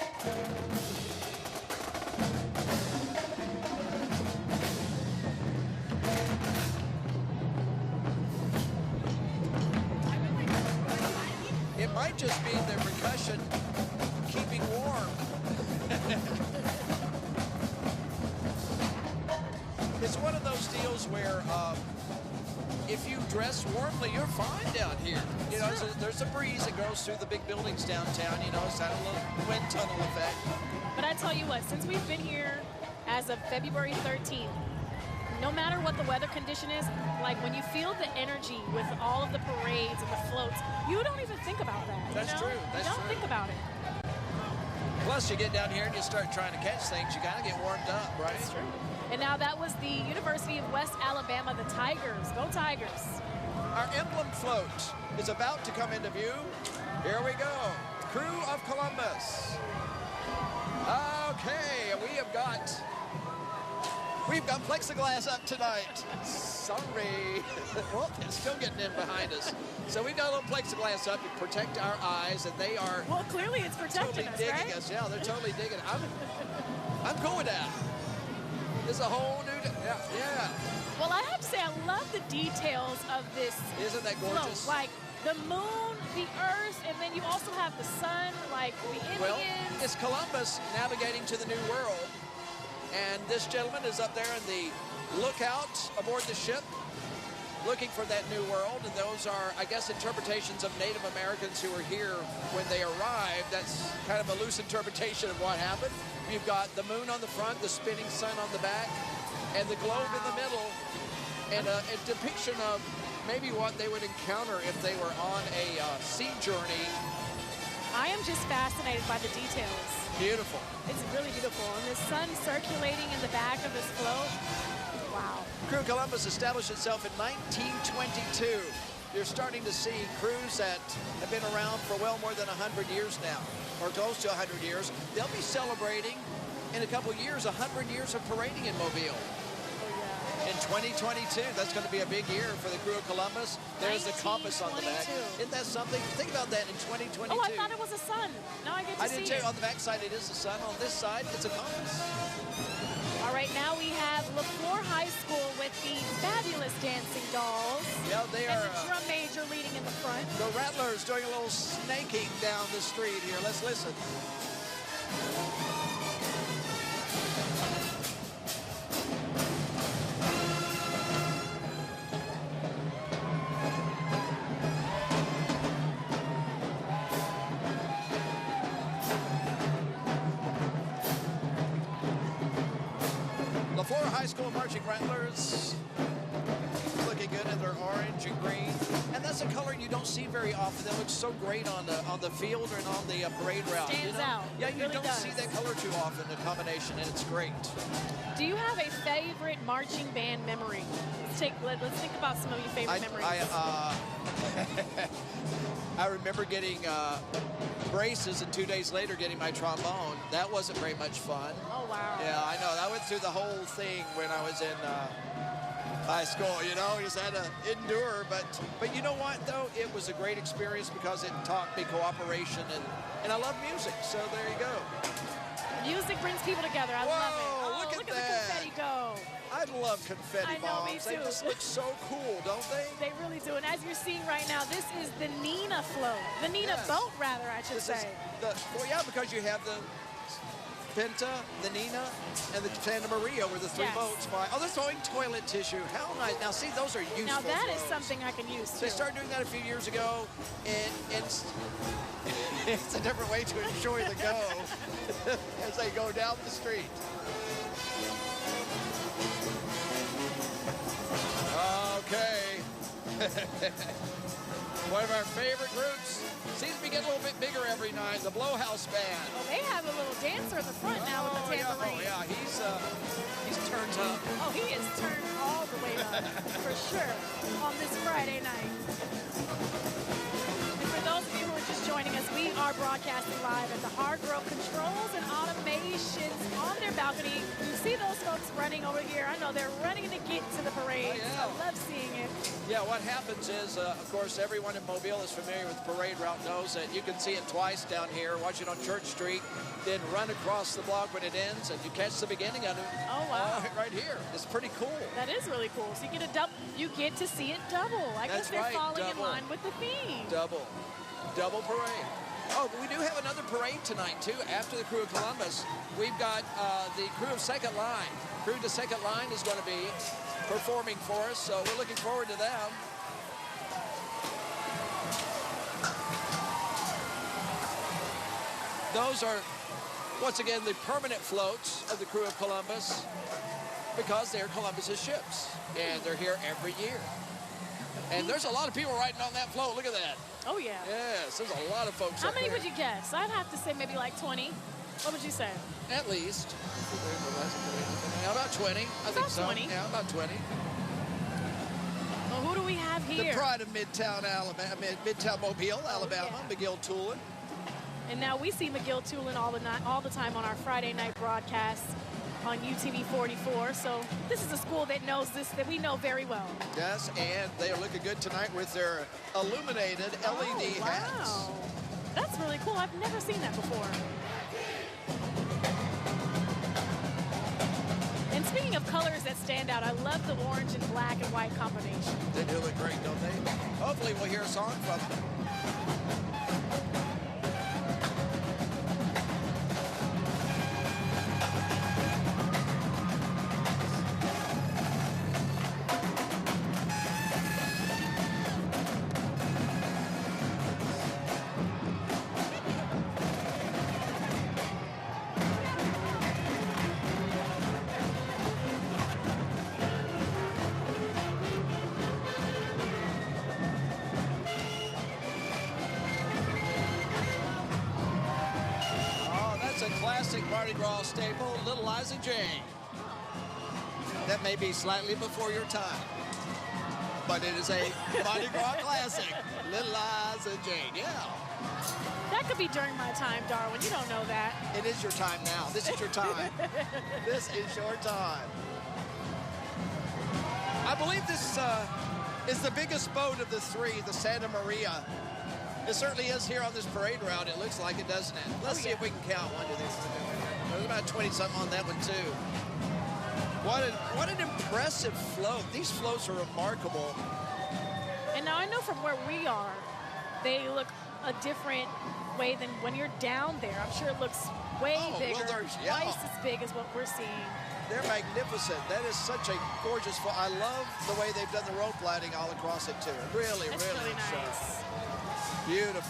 [SPEAKER 2] It might just be the percussion keeping warm. It's one of those deals where if you dress warmly, you're fine down here. You know, there's a breeze that goes through the big buildings downtown. You know, it's kind of a little wind tunnel effect.
[SPEAKER 3] But I tell you what, since we've been here as of February 13th. No matter what the weather condition is, like when you feel the energy with all of the parades and the floats, you don't even think about that.
[SPEAKER 2] That's
[SPEAKER 3] you know?
[SPEAKER 2] true. That's
[SPEAKER 3] you don't
[SPEAKER 2] true.
[SPEAKER 3] think about it.
[SPEAKER 2] Plus, you get down here and you start trying to catch things, you got to get warmed up, right?
[SPEAKER 3] That's true. And now that was the University of West Alabama, the Tigers. Go Tigers.
[SPEAKER 2] Our emblem float is about to come into view. Here we go. Crewe of Columbus. Okay, we've got plexiglass up tonight. Sorry. Well, it's still getting in behind us. So we've got a little plexiglass up to protect our eyes, and they are
[SPEAKER 3] Well, clearly it's protecting
[SPEAKER 2] totally
[SPEAKER 3] us,
[SPEAKER 2] digging
[SPEAKER 3] right?
[SPEAKER 2] us. Yeah, they're totally digging. I'm cool with that. It's a whole new, yeah.
[SPEAKER 3] Well, I have to say, I love the details of this.
[SPEAKER 2] Isn't that
[SPEAKER 3] float.
[SPEAKER 2] gorgeous?
[SPEAKER 3] Like the moon, the earth, and then you also have the sun, like the Indians.
[SPEAKER 2] Well, it's Columbus navigating to the New World, and this gentleman is up there in the lookout aboard the ship, looking for that New World, and those are, I guess, interpretations of Native Americans who were here when they arrived. That's kind of a loose interpretation of what happened. You've got the moon on the front, the spinning sun on the back, and the globe in the middle, and a depiction of maybe what they would encounter if they were on a sea journey.
[SPEAKER 3] I am just fascinated by the details.
[SPEAKER 2] Beautiful.
[SPEAKER 3] It's really beautiful. And the sun circulating in the back of this float. Wow.
[SPEAKER 2] Crewe Columbus established itself in 1922. You're starting to see crews that have been around for well more than 100 years now, or close to 100 years. They'll be celebrating in a couple years 100 years of parading in Mobile. In 2022, that's going to be a big year for the Crewe of Columbus. There's the compass on the back. Isn't that something? Think about that in 2022.
[SPEAKER 3] Oh, I thought it was a sun. Now I get to see
[SPEAKER 2] I did too.
[SPEAKER 3] it.
[SPEAKER 2] On the back side, it is the sun. On this side, it's a compass.
[SPEAKER 3] All right, now we have LaFleur High School with the fabulous dancing dolls.
[SPEAKER 2] Yeah, they
[SPEAKER 3] and
[SPEAKER 2] are.
[SPEAKER 3] the drum major leading in the front.
[SPEAKER 2] The Rattlers doing a little snaking down the street here. Let's listen. LaFleur High School marching Rattlers looking good in their orange and green, and that's a color you don't see very often. That looks so great on the field and on the parade route.
[SPEAKER 3] Stands out.
[SPEAKER 2] Yeah,
[SPEAKER 3] It
[SPEAKER 2] you
[SPEAKER 3] really
[SPEAKER 2] don't
[SPEAKER 3] does.
[SPEAKER 2] see that color too often. The combination, and it's great.
[SPEAKER 3] Do you have a favorite marching band memory? Let's think about some of your favorite memories.
[SPEAKER 2] I remember getting braces, and 2 days later getting my trombone. That wasn't very much fun.
[SPEAKER 3] Oh, wow.
[SPEAKER 2] Yeah, I know. I went through the whole thing when I was in high school, you know, just had to endure. But you know what, though? It was a great experience because it taught me cooperation, and I love music, so there you go.
[SPEAKER 3] Music brings people together. I love it. Oh, look at
[SPEAKER 2] that.
[SPEAKER 3] the confetti go.
[SPEAKER 2] I love confetti
[SPEAKER 3] I know, me
[SPEAKER 2] bombs. They
[SPEAKER 3] too.
[SPEAKER 2] just look so cool, don't they?
[SPEAKER 3] They really do. And as you're seeing right now, this is the Nina float. The Nina boat, rather, I should say.
[SPEAKER 2] Well, yeah, because you have the Pinta, the Nina, and the Santa Maria where the three boats fly. Oh, they're throwing toilet tissue. How nice. Now, see, those are useful.
[SPEAKER 3] Now, that is
[SPEAKER 2] throws.
[SPEAKER 3] something I can use, too.
[SPEAKER 2] They started doing that a few years ago, and it's a different way to enjoy the go as they go down the street. Okay. One of our favorite groups seems to be getting a little bit bigger every night, the Blowhouse Band.
[SPEAKER 3] Well, they have a little dancer in the front now with the tambourine.
[SPEAKER 2] Yeah, he's turned up.
[SPEAKER 3] Oh, he is turned all the way up, for sure, on this Friday night. And for those of you who are just joining us, we are broadcasting live at the Hargrove Controls and Automations on their balcony. You see those folks running over here. I know they're running to get to the parade.
[SPEAKER 2] Oh, yeah.
[SPEAKER 3] I love seeing it.
[SPEAKER 2] Yeah, what happens is, of course, everyone in Mobile is familiar with the parade route, knows that you can see it twice down here, watch it on Church Street, then run across the block when it ends, and you catch the beginning of it.
[SPEAKER 3] Oh, wow.
[SPEAKER 2] Right here. It's pretty cool.
[SPEAKER 3] That is really cool. So you get to see it double. I guess
[SPEAKER 2] That's
[SPEAKER 3] they're
[SPEAKER 2] right,
[SPEAKER 3] falling in
[SPEAKER 2] double.
[SPEAKER 3] line with the theme.
[SPEAKER 2] Double parade. Oh, but we do have another parade tonight, too. After the Crewe of Columbus, we've got the Crewe of Secondline. Crewe to Secondline is going to be performing for us, so we're looking forward to them. Those are Once again, the permanent floats of the Crewe of Columbus, because they're Columbus's ships, and they're here every year. And there's a lot of people riding on that float. Look at that.
[SPEAKER 3] Oh, yeah.
[SPEAKER 2] Yes, there's a lot of folks
[SPEAKER 3] How
[SPEAKER 2] up
[SPEAKER 3] many
[SPEAKER 2] there.
[SPEAKER 3] would you guess? I'd have to say maybe like 20. What would you say?
[SPEAKER 2] At least. About 20. I think
[SPEAKER 3] About
[SPEAKER 2] so.
[SPEAKER 3] 20.
[SPEAKER 2] Yeah, about 20.
[SPEAKER 3] Well, who do we have here?
[SPEAKER 2] The pride of Midtown, Alabama, Midtown Mobile, Alabama,
[SPEAKER 3] yeah.
[SPEAKER 2] McGill Tulin.
[SPEAKER 3] And now we see McGill Tulin all the time on our Friday night broadcasts on UTV 44. So this is a school that knows this, that we know very well.
[SPEAKER 2] Yes, and they are looking good tonight with their illuminated LED hats.
[SPEAKER 3] Wow. That's really cool. I've never seen that before. And speaking of colors that stand out, I love the orange and black and white combination.
[SPEAKER 2] They do look great, don't they? Hopefully we'll hear a song from them. Classic Mardi Gras staple, Little Liza Jane. That may be slightly before your time, but it is a Mardi Gras classic, Little Liza Jane. Yeah.
[SPEAKER 3] That could be during my time, Darwin. You don't know that.
[SPEAKER 2] It is your time now. This is your time. This is your time. I believe this is the biggest boat of the three, the Santa Maria. It certainly is here on this parade route. It looks like it, doesn't it? Let's see if we can count. 1, 2, 3, 4. There's about 20-something on that one, too. What an impressive float. These floats are remarkable.
[SPEAKER 3] And now I know from where we are, they look a different way than when you're down there. I'm sure it looks way bigger, twice as big as what we're seeing.
[SPEAKER 2] They're magnificent. That is such a gorgeous float. I love the way they've done the rope lighting all across it, too. Really,
[SPEAKER 3] It's really nice.
[SPEAKER 2] Beautiful.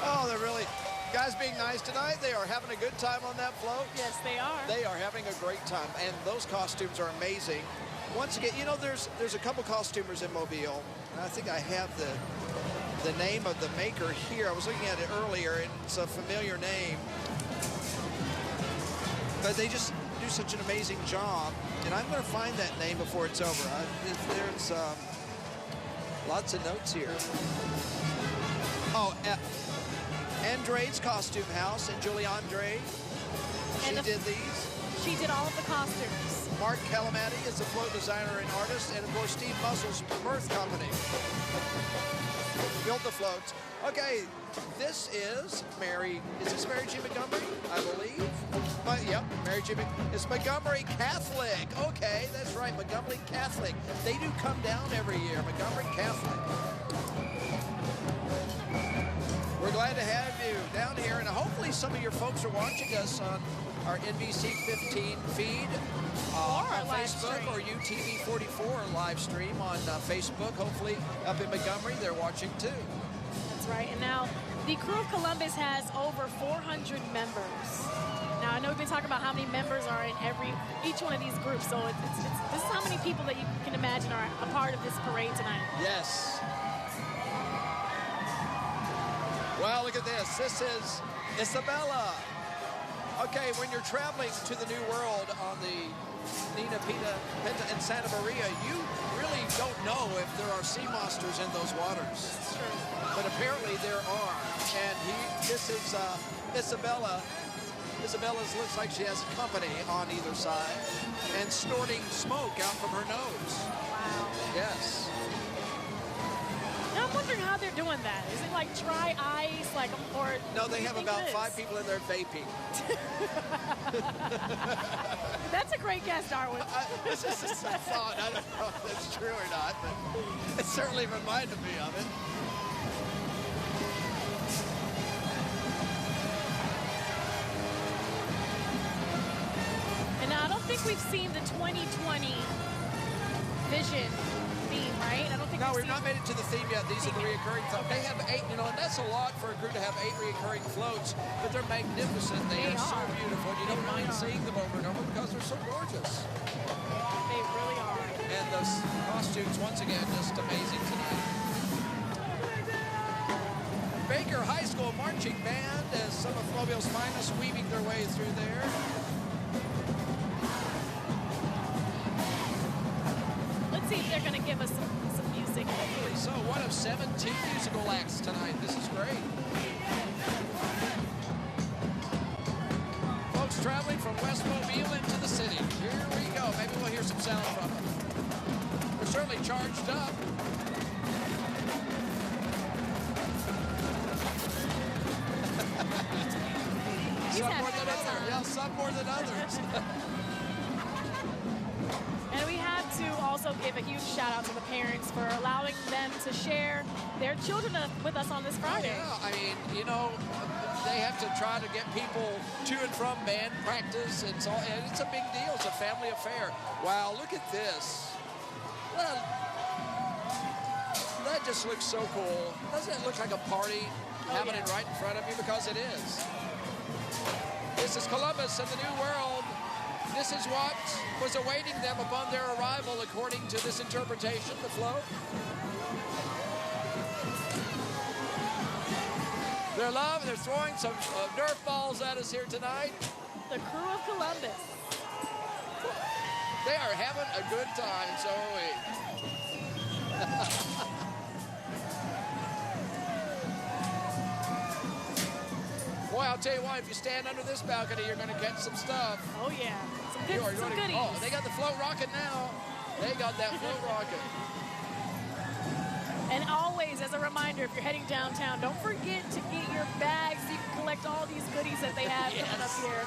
[SPEAKER 2] Oh, they're really, guys being nice tonight. They are having a good time on that float.
[SPEAKER 3] Yes, they are.
[SPEAKER 2] They are having a great time, and those costumes are amazing. Once again, you know, there's a couple costumers in Mobile, and I think I have the name of the maker here. I was looking at it earlier, and it's a familiar name. But they just do such an amazing job, and I'm going to find that name before it's over. There's lots of notes here. Oh, Andre's Costume House, and Julie Andre, she did these.
[SPEAKER 3] She did all of the costumes.
[SPEAKER 2] Mark Calamati is a float designer and artist, and of course Steve Mussel's Mirth Company built the floats. Okay, this is Mary. Is this Mary G. Montgomery? I believe. But yep, Mary G. It's Montgomery Catholic. Okay, that's right, Montgomery Catholic. They do come down every year, Montgomery Catholic. We're glad to have you down here, and hopefully some of your folks are watching us on our NBC 15 feed on Facebook or UTV 44 live stream on Facebook. Hopefully up in Montgomery, they're watching too.
[SPEAKER 3] That's right. And now the Crewe of Columbus has over 400 members. Now I know we've been talking about how many members are in each one of these groups. So this is how many people that you can imagine are a part of this parade tonight.
[SPEAKER 2] Yes. Well, look at this. This is Isabella. Okay, when you're traveling to the New World on the Nina Pinta and Santa Maria, you really don't know if there are sea monsters in those waters.
[SPEAKER 3] That's true.
[SPEAKER 2] But apparently there are. And this is Isabella. Isabella looks like she has company on either side and snorting smoke out from her nose.
[SPEAKER 3] Wow.
[SPEAKER 2] Yes.
[SPEAKER 3] Now I'm wondering how they're doing that. Is it like dry ice, or?
[SPEAKER 2] No, they have about 5 people in there vaping.
[SPEAKER 3] That's a great guess, Darwin.
[SPEAKER 2] It's just a thought. I don't know if that's true or not, but it certainly reminded me of it.
[SPEAKER 3] think we've seen the 2020 vision theme, right? I don't think
[SPEAKER 2] No, we've not made it to the theme yet. These are the reoccurring floats. They have 8, and that's a lot for a crew to have 8 reoccurring floats, but they're magnificent. They are so beautiful. You don't mind seeing them over and over because they're so gorgeous.
[SPEAKER 3] They really are.
[SPEAKER 2] And the costumes, once again, just amazing tonight. Baker High School Marching Band as some of Mobile's finest weaving their way through there.
[SPEAKER 3] Let's see if they're going to give us some music.
[SPEAKER 2] Hopefully so. One of 17 musical acts tonight. This is great. Folks traveling from West Mobile into the city. Here we go. Maybe we'll hear some sound from them. They're certainly charged up. Some more than others. Yeah, some more than others.
[SPEAKER 3] And we have to also give a huge shout out to the parents for allowing them to share their children with us on this Friday.
[SPEAKER 2] Oh, yeah, I mean, they have to try to get people to and from band practice, and it's a big deal. It's a family affair. Wow, look at this. Well, that just looks so cool. Doesn't it look like a party having it right in front of you? Because it is. This is Columbus and the New World. This is what was awaiting them upon their arrival, according to this interpretation, the float. They're throwing some Nerf balls at us here tonight.
[SPEAKER 3] The Crewe of Columbus.
[SPEAKER 2] They are having a good time, so are we. Boy, I'll tell you what, if you stand under this balcony, you're going to catch some stuff.
[SPEAKER 3] Oh, yeah. Some goodies.
[SPEAKER 2] Oh, they got the float rocking now. They got that float rocking.
[SPEAKER 3] And always, as a reminder, if you're heading downtown, don't forget to get your bags so you can collect all these goodies that they have coming up here.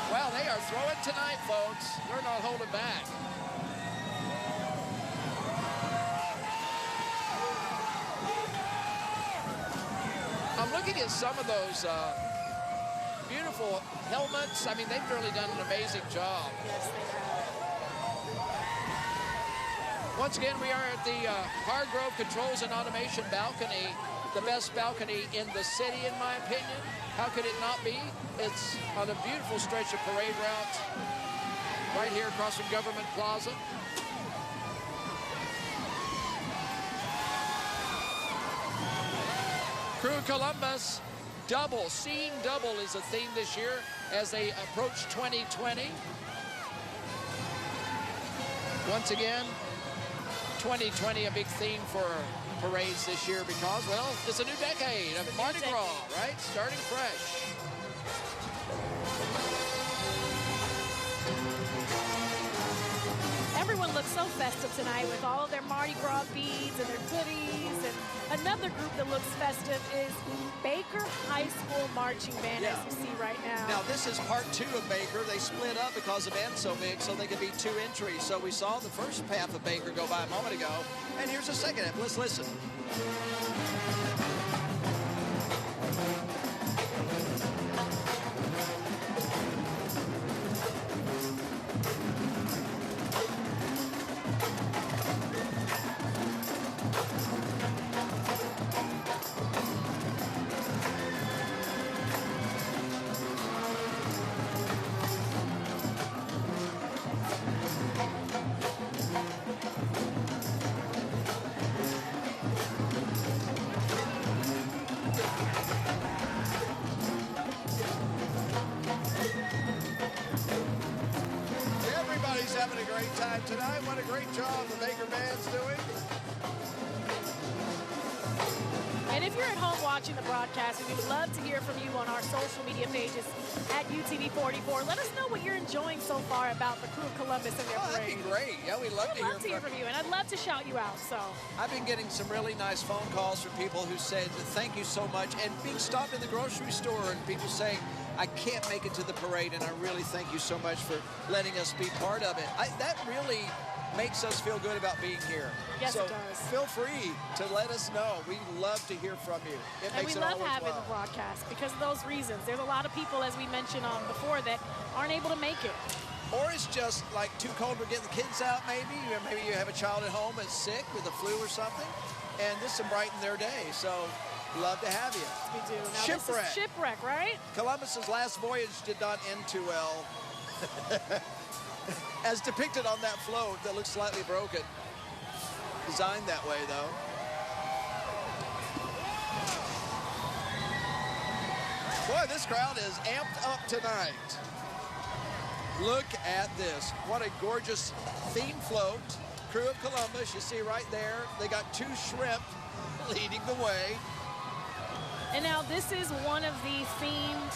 [SPEAKER 2] Well, they are throwing tonight, folks. They're not holding back. I'm looking at some of those beautiful helmets. I mean, they've really done an amazing job.
[SPEAKER 3] Yes, they have.
[SPEAKER 2] Once again, we are at the Hargrove Controls and Automation balcony, the best balcony in the city, in my opinion. How could it not be? It's on a beautiful stretch of parade route right here across from Government Plaza. Crewe Columbus, double, seeing double is a theme this year as they approach 2020. Once again, 2020 a big theme for parades this year because, well, it's a new decade of Mardi Gras, right? Starting fresh.
[SPEAKER 3] Everyone looks so festive tonight with all of their Mardi Gras beads and their goodies. And another group that looks festive is Baker High School Marching Band, as you see right now.
[SPEAKER 2] Now, this is part 2 of Baker. They split up because the band's so big, so they could be 2 entries. So we saw the first half of Baker go by a moment ago, and here's the second half. Let's listen. Having a great time tonight. What a great job the Baker Band's doing.
[SPEAKER 3] And if you're at home watching the broadcast, we would love to hear from you on our social media pages at UTV44. Let us know what you're enjoying so far about the Crewe of Columbus and their parade.
[SPEAKER 2] That'd be great. Yeah, we'd love to hear
[SPEAKER 3] from you, and I'd love to shout you out. So
[SPEAKER 2] I've been getting some really nice phone calls from people who said thank you so much, and being stopped in the grocery store and people saying, I can't make it to the parade, and I really thank you so much for letting us be part of it. That really makes us feel good about being here.
[SPEAKER 3] Yes,
[SPEAKER 2] so
[SPEAKER 3] it does.
[SPEAKER 2] feel free to let us know. We love to hear from you. It
[SPEAKER 3] And
[SPEAKER 2] makes
[SPEAKER 3] we
[SPEAKER 2] it
[SPEAKER 3] love
[SPEAKER 2] all
[SPEAKER 3] having
[SPEAKER 2] worthwhile.
[SPEAKER 3] the broadcast because of those reasons. There's a lot of people, as we mentioned before, that aren't able to make it.
[SPEAKER 2] Or it's just like too cold to get the kids out, maybe. Maybe you have a child at home that's sick with the flu or something, and this will brighten their day. So love to have you.
[SPEAKER 3] We do. Now,
[SPEAKER 2] Shipwreck.
[SPEAKER 3] This is Shipwreck, right?
[SPEAKER 2] Columbus's last voyage did not end too well. As depicted on that float that looks slightly broken. Designed that way, though. Boy, this crowd is amped up tonight. Look at this. What a gorgeous theme float. Crewe of Columbus, you see right there. They got 2 shrimp leading the way.
[SPEAKER 3] And now this is one of the themed.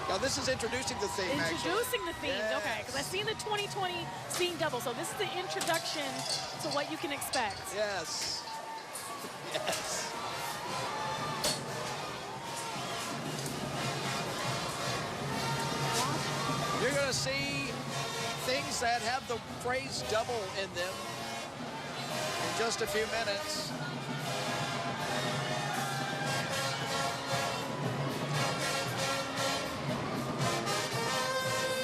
[SPEAKER 2] Now this is introducing the theme,
[SPEAKER 3] Introducing the theme,
[SPEAKER 2] Yes.
[SPEAKER 3] okay, because I've seen the 2020 theme double, so this is the introduction to what you can expect.
[SPEAKER 2] Yes. Yes. You're going to see things that have the phrase double in them in just a few minutes.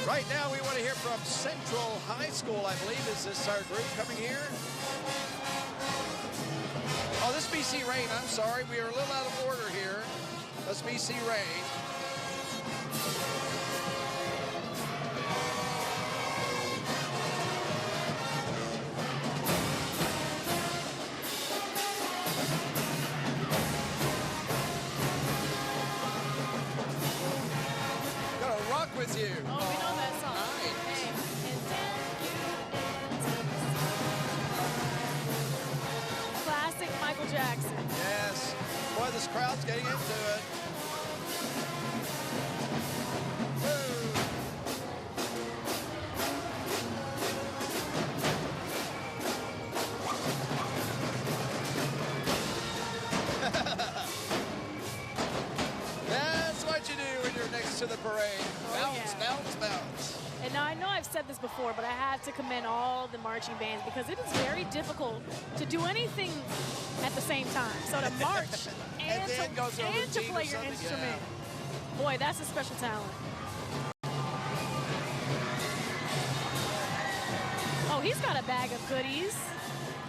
[SPEAKER 2] Right now, we want to hear from Central High School, I believe. Is this our group coming here? Oh, this is BC Rain. I'm sorry. We are a little out of order here. That's BC Rain. Gonna rock with you.
[SPEAKER 3] Oh, we know that song.
[SPEAKER 2] Nice.
[SPEAKER 3] Hey, and then you classic Michael Jackson.
[SPEAKER 2] Yes. Boy, this crowd's getting into it. That's what you do when you're next to the parade. Bounce,
[SPEAKER 3] yeah.
[SPEAKER 2] bounce, bounce.
[SPEAKER 3] And now I know I've said this before, but I have to commend all the marching bands because it is very difficult to do anything at the same time. So to march and,
[SPEAKER 2] then go through a
[SPEAKER 3] and to
[SPEAKER 2] routine or
[SPEAKER 3] play your
[SPEAKER 2] something,
[SPEAKER 3] instrument. Boy, that's a special talent. Oh, he's got a bag of goodies.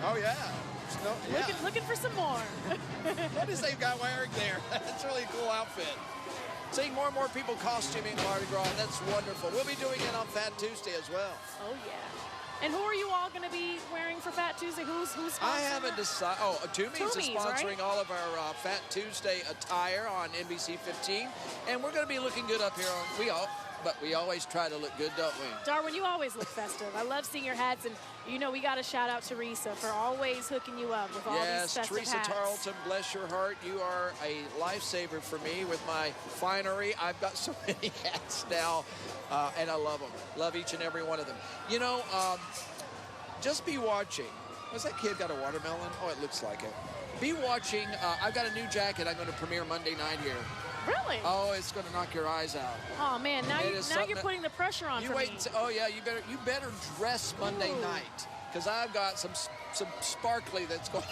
[SPEAKER 2] Oh, yeah. No, yeah.
[SPEAKER 3] Looking for some more.
[SPEAKER 2] What is they've got wearing there? That's a really cool outfit. Seeing more and more people costuming Mardi Gras, that's wonderful. We'll be doing it on Fat Tuesday as well.
[SPEAKER 3] Oh, yeah. And who are you all going to be wearing for Fat Tuesday? Who's sponsoring?
[SPEAKER 2] I haven't decided. Oh, Toomey's is
[SPEAKER 3] Toomey's,
[SPEAKER 2] sponsoring
[SPEAKER 3] right?
[SPEAKER 2] all of our Fat Tuesday attire on NBC 15. And we're going to be looking good up here on, but we always try to look good, don't we?
[SPEAKER 3] Darwin, you always look festive. I love seeing your hats, and you know we got to shout out Teresa for always hooking you up with all these
[SPEAKER 2] Yes,
[SPEAKER 3] festive
[SPEAKER 2] Teresa
[SPEAKER 3] hats.
[SPEAKER 2] Tarleton, bless your heart. You are a lifesaver for me with my finery. I've got so many hats now, and I love them. Love each and every one of them. You know, just be watching. Has that kid got a watermelon? Oh, it looks like it. Be watching. I've got a new jacket I'm going to premiere Monday night here.
[SPEAKER 3] Really?
[SPEAKER 2] Oh, it's going to knock your eyes out.
[SPEAKER 3] Oh man, now
[SPEAKER 2] It is
[SPEAKER 3] you're
[SPEAKER 2] something
[SPEAKER 3] putting the pressure on
[SPEAKER 2] You
[SPEAKER 3] for
[SPEAKER 2] wait
[SPEAKER 3] me.
[SPEAKER 2] and see. Oh yeah, you better dress Monday
[SPEAKER 3] Ooh.
[SPEAKER 2] night because I've got some sparkly that's going.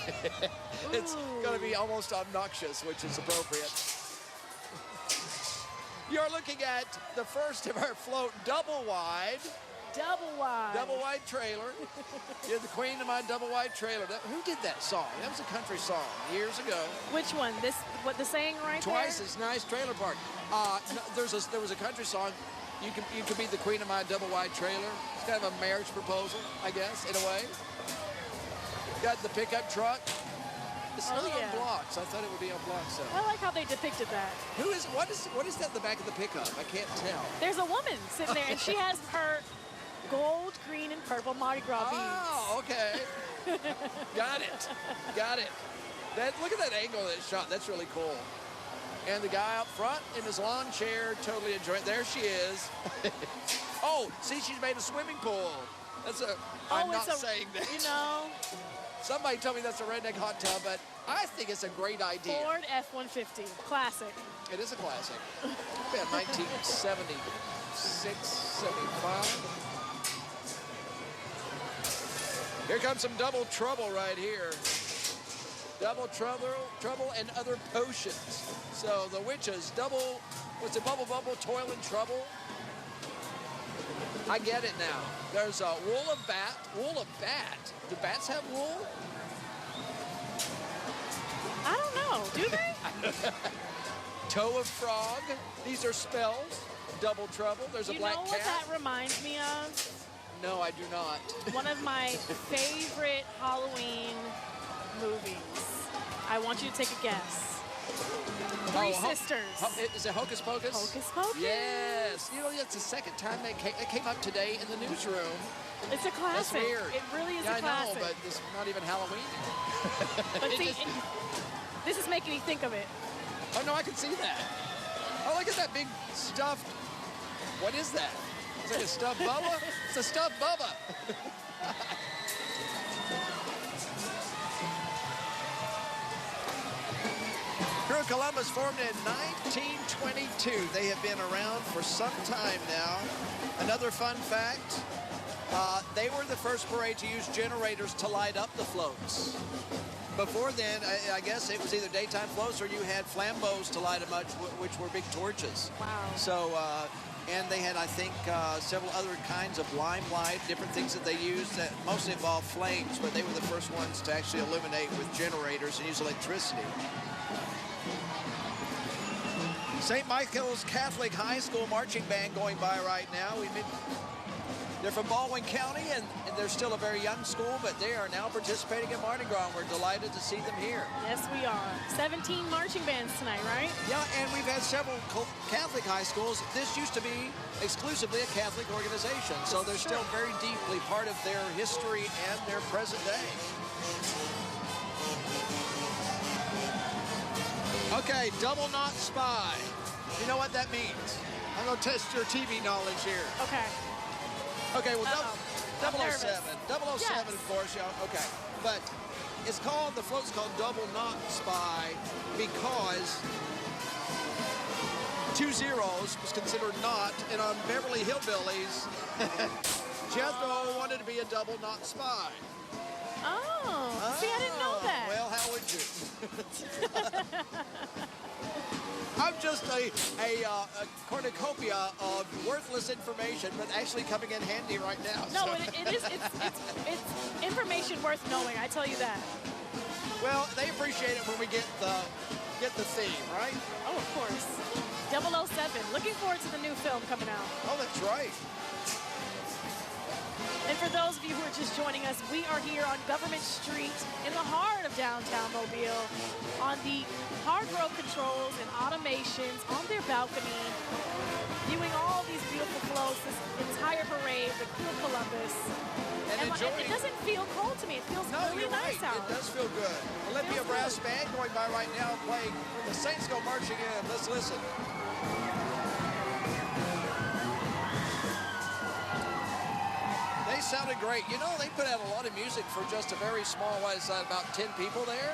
[SPEAKER 2] It's going to be almost obnoxious, which is appropriate. You're looking at the first of our float double wide.
[SPEAKER 3] Double wide.
[SPEAKER 2] Double wide trailer. You're the queen of my double wide trailer. Who did that song? That was a country song years ago.
[SPEAKER 3] Which one? What the saying right
[SPEAKER 2] Twice
[SPEAKER 3] there?
[SPEAKER 2] as nice trailer park. No, there was a country song. You could be the queen of my double wide trailer. It's kind of a marriage proposal, I guess, in a way. Got the pickup truck. It's not
[SPEAKER 3] yeah.
[SPEAKER 2] on blocks. I thought it would be on blocks.
[SPEAKER 3] I like how they depicted that.
[SPEAKER 2] What is that in the back of the pickup? I can't tell.
[SPEAKER 3] There's a woman sitting there, and she has her gold, green, and purple Mardi Gras beads.
[SPEAKER 2] Oh, okay. Got it. Got it. Look at that angle of that shot. That's really cool. And the guy up front in his lawn chair, totally enjoying it. There she is. Oh, see, she's made a swimming pool. I'm not saying that.
[SPEAKER 3] You know.
[SPEAKER 2] Somebody told me that's a redneck hot tub, but I think it's a great idea.
[SPEAKER 3] Ford F-150, classic.
[SPEAKER 2] It is a classic. About 1976, 75. Here comes some double trouble right here. Double trouble and other potions. So the witches, double, what's it, bubble, toil and trouble? I get it now. There's a wool of bat. Do bats have wool?
[SPEAKER 3] I don't know. Do they?
[SPEAKER 2] Toe of frog. These are spells. Double trouble. There's a black cat.
[SPEAKER 3] You know what that reminds me of?
[SPEAKER 2] No, I do not.
[SPEAKER 3] One of my favorite Halloween movies. I want you to take a guess. Three Sisters.
[SPEAKER 2] Is it Hocus Pocus?
[SPEAKER 3] Hocus Pocus.
[SPEAKER 2] Yes. You know, it's the second time it came up today in the newsroom.
[SPEAKER 3] It's a classic.
[SPEAKER 2] That's weird.
[SPEAKER 3] It really is
[SPEAKER 2] yeah,
[SPEAKER 3] a classic.
[SPEAKER 2] I know, but it's not even Halloween.
[SPEAKER 3] But see, this is making me think of it.
[SPEAKER 2] Oh, no, I can see that. Oh, look at that big stuffed. What is that? It's like a stuffed Bubba? It's a stuffed Bubba. Crewe Columbus formed in 1922. They have been around for some time now. Another fun fact, they were the first parade to use generators to light up the floats. Before then, I guess it was either daytime floats or you had flambeaux to light them up, which were big torches.
[SPEAKER 3] Wow.
[SPEAKER 2] So, and they had, I think, several other kinds of limelight, different things that they used that mostly involved flames, but they were the first ones to actually illuminate with generators and use electricity. St. Michael's Catholic High School marching band going by right now. They're from Baldwin County, and they're still a very young school, but they are now participating in Mardi Gras, and we're delighted to see them here.
[SPEAKER 3] Yes, we are. 17 marching bands tonight, right?
[SPEAKER 2] Yeah, and we've had several Catholic high schools. This used to be exclusively a Catholic organization, so they're still very deeply part of their history and their present day. Okay, double knot spy. You know what that means? I'm going to test your TV knowledge here.
[SPEAKER 3] Okay.
[SPEAKER 2] Okay, well, 007. 007,
[SPEAKER 3] Yes.
[SPEAKER 2] of course, yeah, okay. But it's called, the float's called Double Knot Spy because 2 zeros was considered not, and on Beverly Hillbillies, Jethro wanted to be a double knot spy.
[SPEAKER 3] Oh, see, I didn't know that.
[SPEAKER 2] Well, how would you? I'm just a cornucopia of worthless information, but actually coming in handy right now.
[SPEAKER 3] No,
[SPEAKER 2] so.
[SPEAKER 3] it's information worth knowing, I tell you that.
[SPEAKER 2] Well, they appreciate it when we get the theme, right?
[SPEAKER 3] Oh, of course. 007. Looking forward to the new film coming out.
[SPEAKER 2] Oh, that's right.
[SPEAKER 3] And for those of you who are just joining us, we are here on Government Street in the heart of downtown Mobile on the Hargrove controls and automations on their balcony, viewing all these beautiful floats, this entire parade, the Crewe of Columbus. And it doesn't feel cold to me. It feels really nice out.
[SPEAKER 2] It does feel good. Olympia Brass Band going by right now playing The Saints Go Marching In. Let's listen. They sounded great. You know, they put out a lot of music for just a very small, about 10 people there?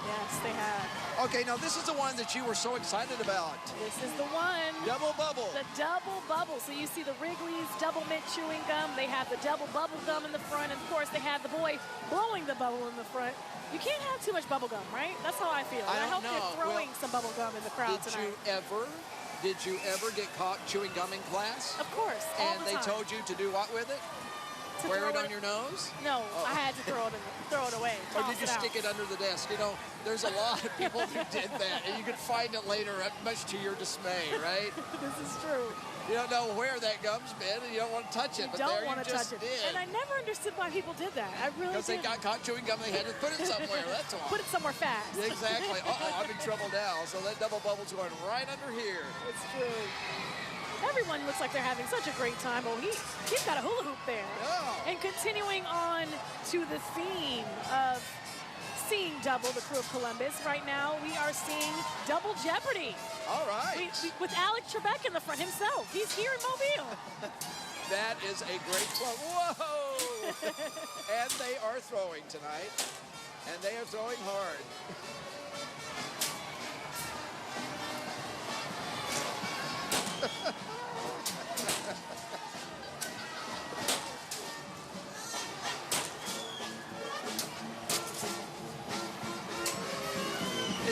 [SPEAKER 3] Yes, they have.
[SPEAKER 2] Okay, now this is the one that you were so excited about.
[SPEAKER 3] This is the one.
[SPEAKER 2] Double bubble.
[SPEAKER 3] The double bubble. So you see the Wrigley's double mint chewing gum. They have the double bubble gum in the front. And of course, they have the boy blowing the bubble in the front. You can't have too much bubble gum, right? That's how I feel. I hope you're throwing some bubble gum in the crowd tonight.
[SPEAKER 2] Did you ever get caught chewing gum in class?
[SPEAKER 3] Of course, all
[SPEAKER 2] and
[SPEAKER 3] the
[SPEAKER 2] they
[SPEAKER 3] time.
[SPEAKER 2] told you to do what with it? Wear it on your nose?
[SPEAKER 3] No, I had to throw it away.
[SPEAKER 2] Or did you stick it under the desk? You know, there's a lot of people who did that, and you could find it later, much to your dismay, right?
[SPEAKER 3] This is true.
[SPEAKER 2] You don't know where that gum's been, and you don't want to touch it, but there you just did.
[SPEAKER 3] And I never understood why people did that. I really did.
[SPEAKER 2] Because they got caught chewing gum, they had to put it somewhere, that's all.
[SPEAKER 3] Put it somewhere fast.
[SPEAKER 2] Exactly. Uh-oh, I'm in trouble now. So that double bubble's going right under here.
[SPEAKER 3] It's true. Everyone looks like they're having such a great time. Oh, he's got a hula hoop there.
[SPEAKER 2] Oh.
[SPEAKER 3] And continuing on to the theme of seeing double, the Crewe of Columbus, right now we are seeing Double Jeopardy.
[SPEAKER 2] All right.
[SPEAKER 3] With Alex Trebek in the front himself. He's here in Mobile.
[SPEAKER 2] That is a great flow. Whoa! And they are throwing tonight. And they are throwing hard.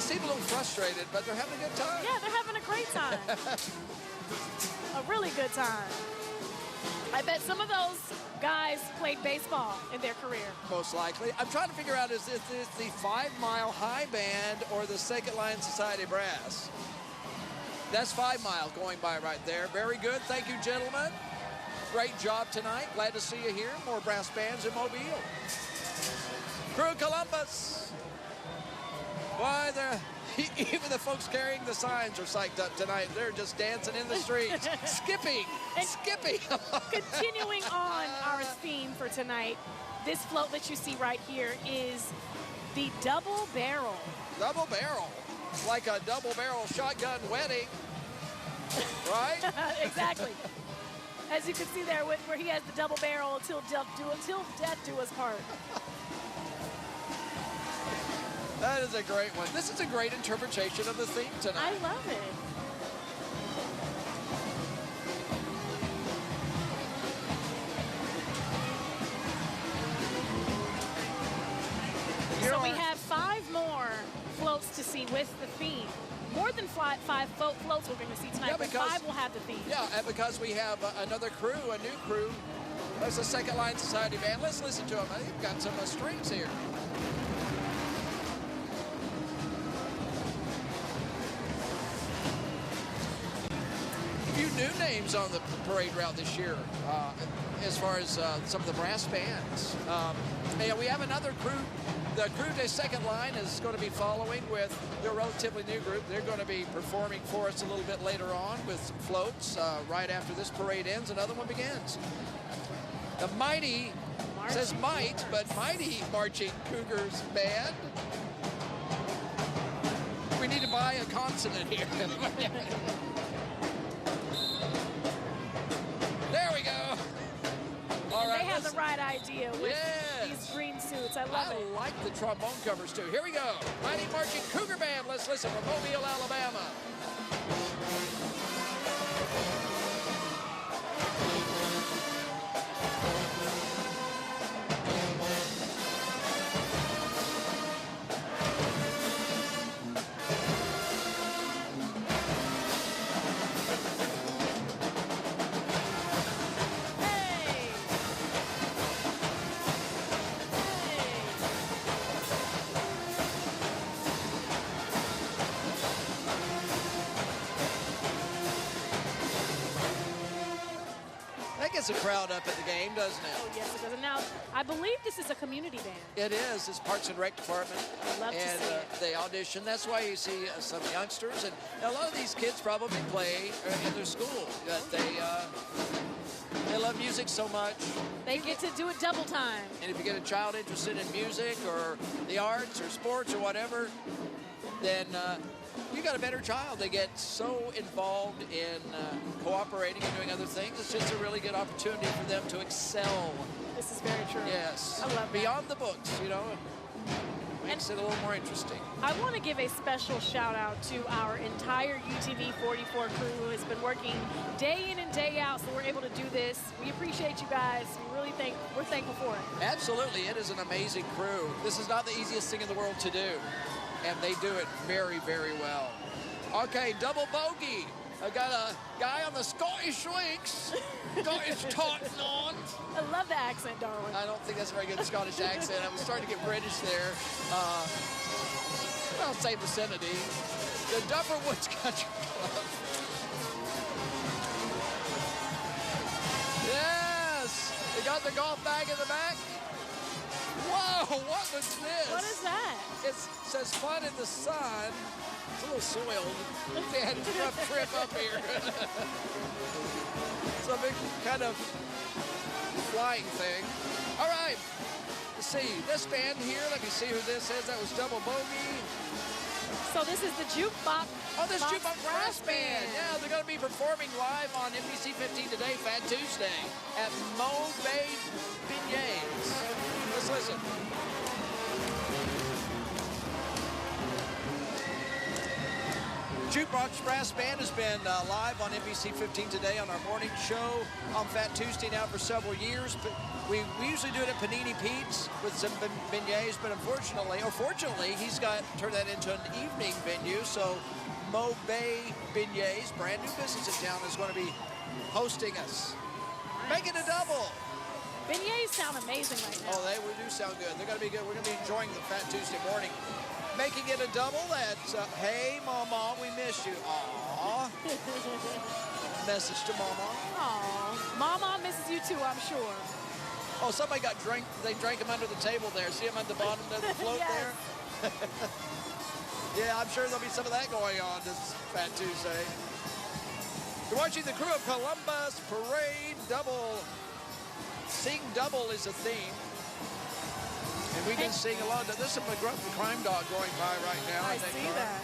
[SPEAKER 2] seem a little frustrated, but they're having a good time.
[SPEAKER 3] Yeah, they're having a great time. A really good time. I bet some of those guys played baseball in their career.
[SPEAKER 2] Most likely. I'm trying to figure out is it the 5 Mile High Band or the Secondline Society Brass? That's 5 Mile going by right there. Very good. Thank you, gentlemen. Great job tonight. Glad to see you here. More brass bands in Mobile. Crewe Columbus. Why, even the folks carrying the signs are psyched up tonight. They're just dancing in the streets, skipping.
[SPEAKER 3] Continuing on our theme for tonight, this float that you see right here is the double barrel.
[SPEAKER 2] Double barrel. Like a double barrel shotgun wedding. Right?
[SPEAKER 3] Exactly. As you can see there, where he has the double barrel until death do us part.
[SPEAKER 2] That is a great one. This is a great interpretation of the theme tonight.
[SPEAKER 3] I love it. So we have 5 more floats to see with the theme. More than 5 floats we're going to see tonight,
[SPEAKER 2] Yeah,
[SPEAKER 3] but 5 will have the theme.
[SPEAKER 2] Yeah, and because we have another crew, a new crew. There's a Secondline Society band. Let's listen to them. They've got some strings here. A few new names on the parade route this year, as far as some of the brass bands. And we have another crew. The Crewe de Secondline is going to be following with their relatively new group. They're going to be performing for us a little bit later on with some floats. Right after this parade ends, another one begins. The mighty, says might, but mighty Marching Cougars band. We need to buy a consonant here. There we go. All right,
[SPEAKER 3] they have the right idea with these green suits. I love it.
[SPEAKER 2] I like the trombone covers, too. Here we go. Mighty Marching Cougar Band. Let's listen from Mobile, Alabama. Gets a crowd up at the game, doesn't it?
[SPEAKER 3] Oh, yes, it does. And now, I believe this is a community band.
[SPEAKER 2] It is. It's Parks and Rec Department.
[SPEAKER 3] I love to see it.
[SPEAKER 2] They audition. That's why you see some youngsters. And a lot of these kids probably play in their school. They love music so much.
[SPEAKER 3] They get to do it double time.
[SPEAKER 2] And if you get a child interested in music or the arts or sports or whatever, then you got a better child. They get so involved in cooperating and doing other things. It's just a really good opportunity for them to excel.
[SPEAKER 3] This is very true.
[SPEAKER 2] Yes.
[SPEAKER 3] I love that.
[SPEAKER 2] Beyond the books, you know. Makes it a little more interesting.
[SPEAKER 3] I want to give a special shout out to our entire UTV 44 crew who has been working day in and day out, so we're able to do this. We appreciate you guys. We're thankful for it.
[SPEAKER 2] Absolutely. It is an amazing crew. This is not the easiest thing in the world to do, and they do it very, very well. Okay, double bogey. I got a guy on the Scottish Swings. Scottish taunting on.
[SPEAKER 3] I love the accent, Darwin.
[SPEAKER 2] I don't think that's a very good Scottish accent. I was starting to get British there. Well, same vicinity. The Duffer Woods Country Club. Yes! They got the golf bag in the back. Whoa, what was this?
[SPEAKER 3] What is that?
[SPEAKER 2] It says fun in the sun. It's a little soiled. They had a rough trip up here. It's a big kind of flying thing. All right. Let's see. This band here, let me see who this is. That was Double Bogey.
[SPEAKER 3] So this is the Jukebox.
[SPEAKER 2] Oh, this Jukebox Brass Band. Yeah, they're going to be performing live on NBC 15 today, Fat Tuesday, at Mo Bay Beignets. Let's listen. Jukebox Brass Band has been live on NBC 15 today on our morning show on Fat Tuesday now for several years. But we usually do it at Panini Pete's with some beignets, but unfortunately, or fortunately, he's turned that into an evening venue. So Mo Bay Beignets, brand new business in town, is going to be hosting us. Make it a double.
[SPEAKER 3] Beignets sound amazing right now.
[SPEAKER 2] Oh, they do sound good. They're going to be good. We're going to be enjoying the Fat Tuesday morning. Making it a double, that's, hey, Mama, we miss you. Aww. Message to Mama.
[SPEAKER 3] Aww. Mama misses you too, I'm sure.
[SPEAKER 2] Oh, somebody they drank him under the table there. See him at the bottom of the float there? Yeah, I'm sure there'll be some of that going on this Fat Tuesday. You're watching the Crewe of Columbus Parade Double. Sing double is a theme. And we can sing a lot. There's some McGruff the Crime Dog going by right now.
[SPEAKER 3] I see that.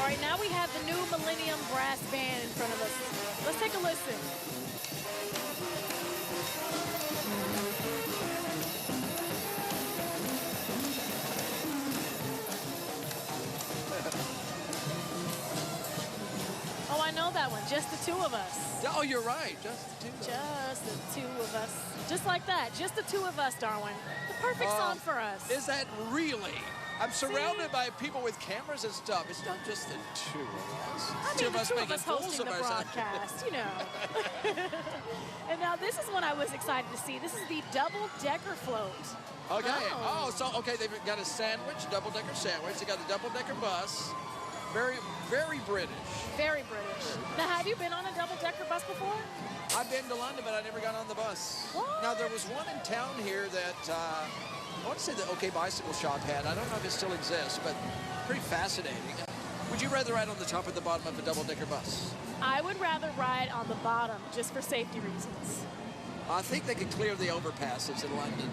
[SPEAKER 3] All right, now we have the new Millennium Brass Band in front of us. Let's take a listen. Oh, I know that one. Just the two of us.
[SPEAKER 2] Oh, you're right. Just the two of us.
[SPEAKER 3] Just the two of us. Just like that. Just the two of us, Darwin. The perfect song for us.
[SPEAKER 2] Is that really? I'm surrounded by people with cameras and stuff. It's not just the two of us.
[SPEAKER 3] I mean, the two of us hosting the broadcast, you know. And now this is one I was excited to see. This is the double-decker float.
[SPEAKER 2] Okay. Okay, they've got a sandwich, double-decker sandwich. They got the double-decker bus. Very, very British.
[SPEAKER 3] Very British. Now, have you been on a double-decker bus before?
[SPEAKER 2] I've been to London, but I never got on the bus.
[SPEAKER 3] What?
[SPEAKER 2] Now, there was one in town here that I want to say the OK Bicycle Shop had. I don't know if it still exists, but pretty fascinating. Would you rather ride on the top or the bottom of a double-decker bus?
[SPEAKER 3] I would rather ride on the bottom, just for safety reasons.
[SPEAKER 2] I think they could clear the overpasses in London.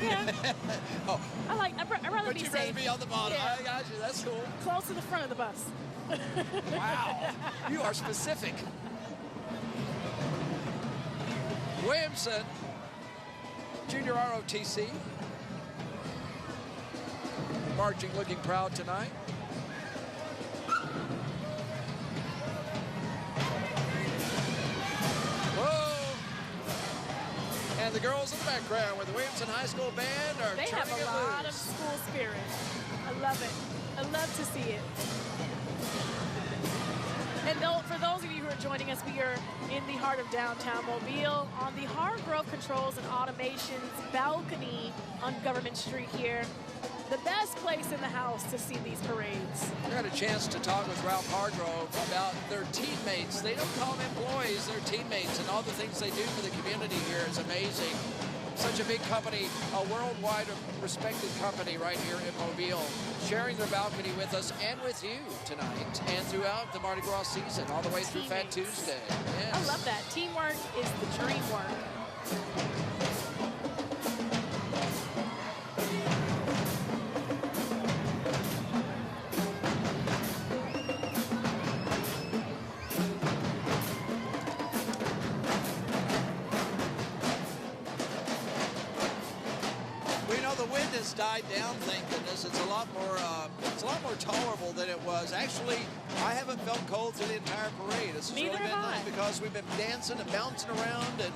[SPEAKER 3] Yeah.
[SPEAKER 2] Oh.
[SPEAKER 3] I'd rather be safe.
[SPEAKER 2] But you'd rather be on the bottom.
[SPEAKER 3] Yeah.
[SPEAKER 2] I got you. That's cool.
[SPEAKER 3] Close to the front of the bus.
[SPEAKER 2] Wow. You are specific. Williamson, Junior ROTC. Marching, looking proud tonight. And the girls in the background with the Williamson High School Band are
[SPEAKER 3] They have
[SPEAKER 2] turning
[SPEAKER 3] a
[SPEAKER 2] it
[SPEAKER 3] lot
[SPEAKER 2] loose.
[SPEAKER 3] of school spirit. I love it. I love to see it. And for those of you who are joining us, we are in the heart of downtown Mobile on the Hargrove Controls and Automations balcony on Government Street here. The best place in the house to see these parades.
[SPEAKER 2] We had a chance to talk with Ralph Hargrove about their teammates. They don't call them employees, they're teammates, and all the things they do for the community here is amazing. Such a big company, a worldwide respected company right here in Mobile, sharing their balcony with us and with you tonight and throughout the Mardi Gras season, all the way through Fat Tuesday. Yes.
[SPEAKER 3] I love that. Teamwork is the dream work.
[SPEAKER 2] Died down, thank goodness. It's a lot more tolerable than it was. Actually, I haven't felt cold through the entire parade. This has really been nice because we've been dancing and bouncing around, and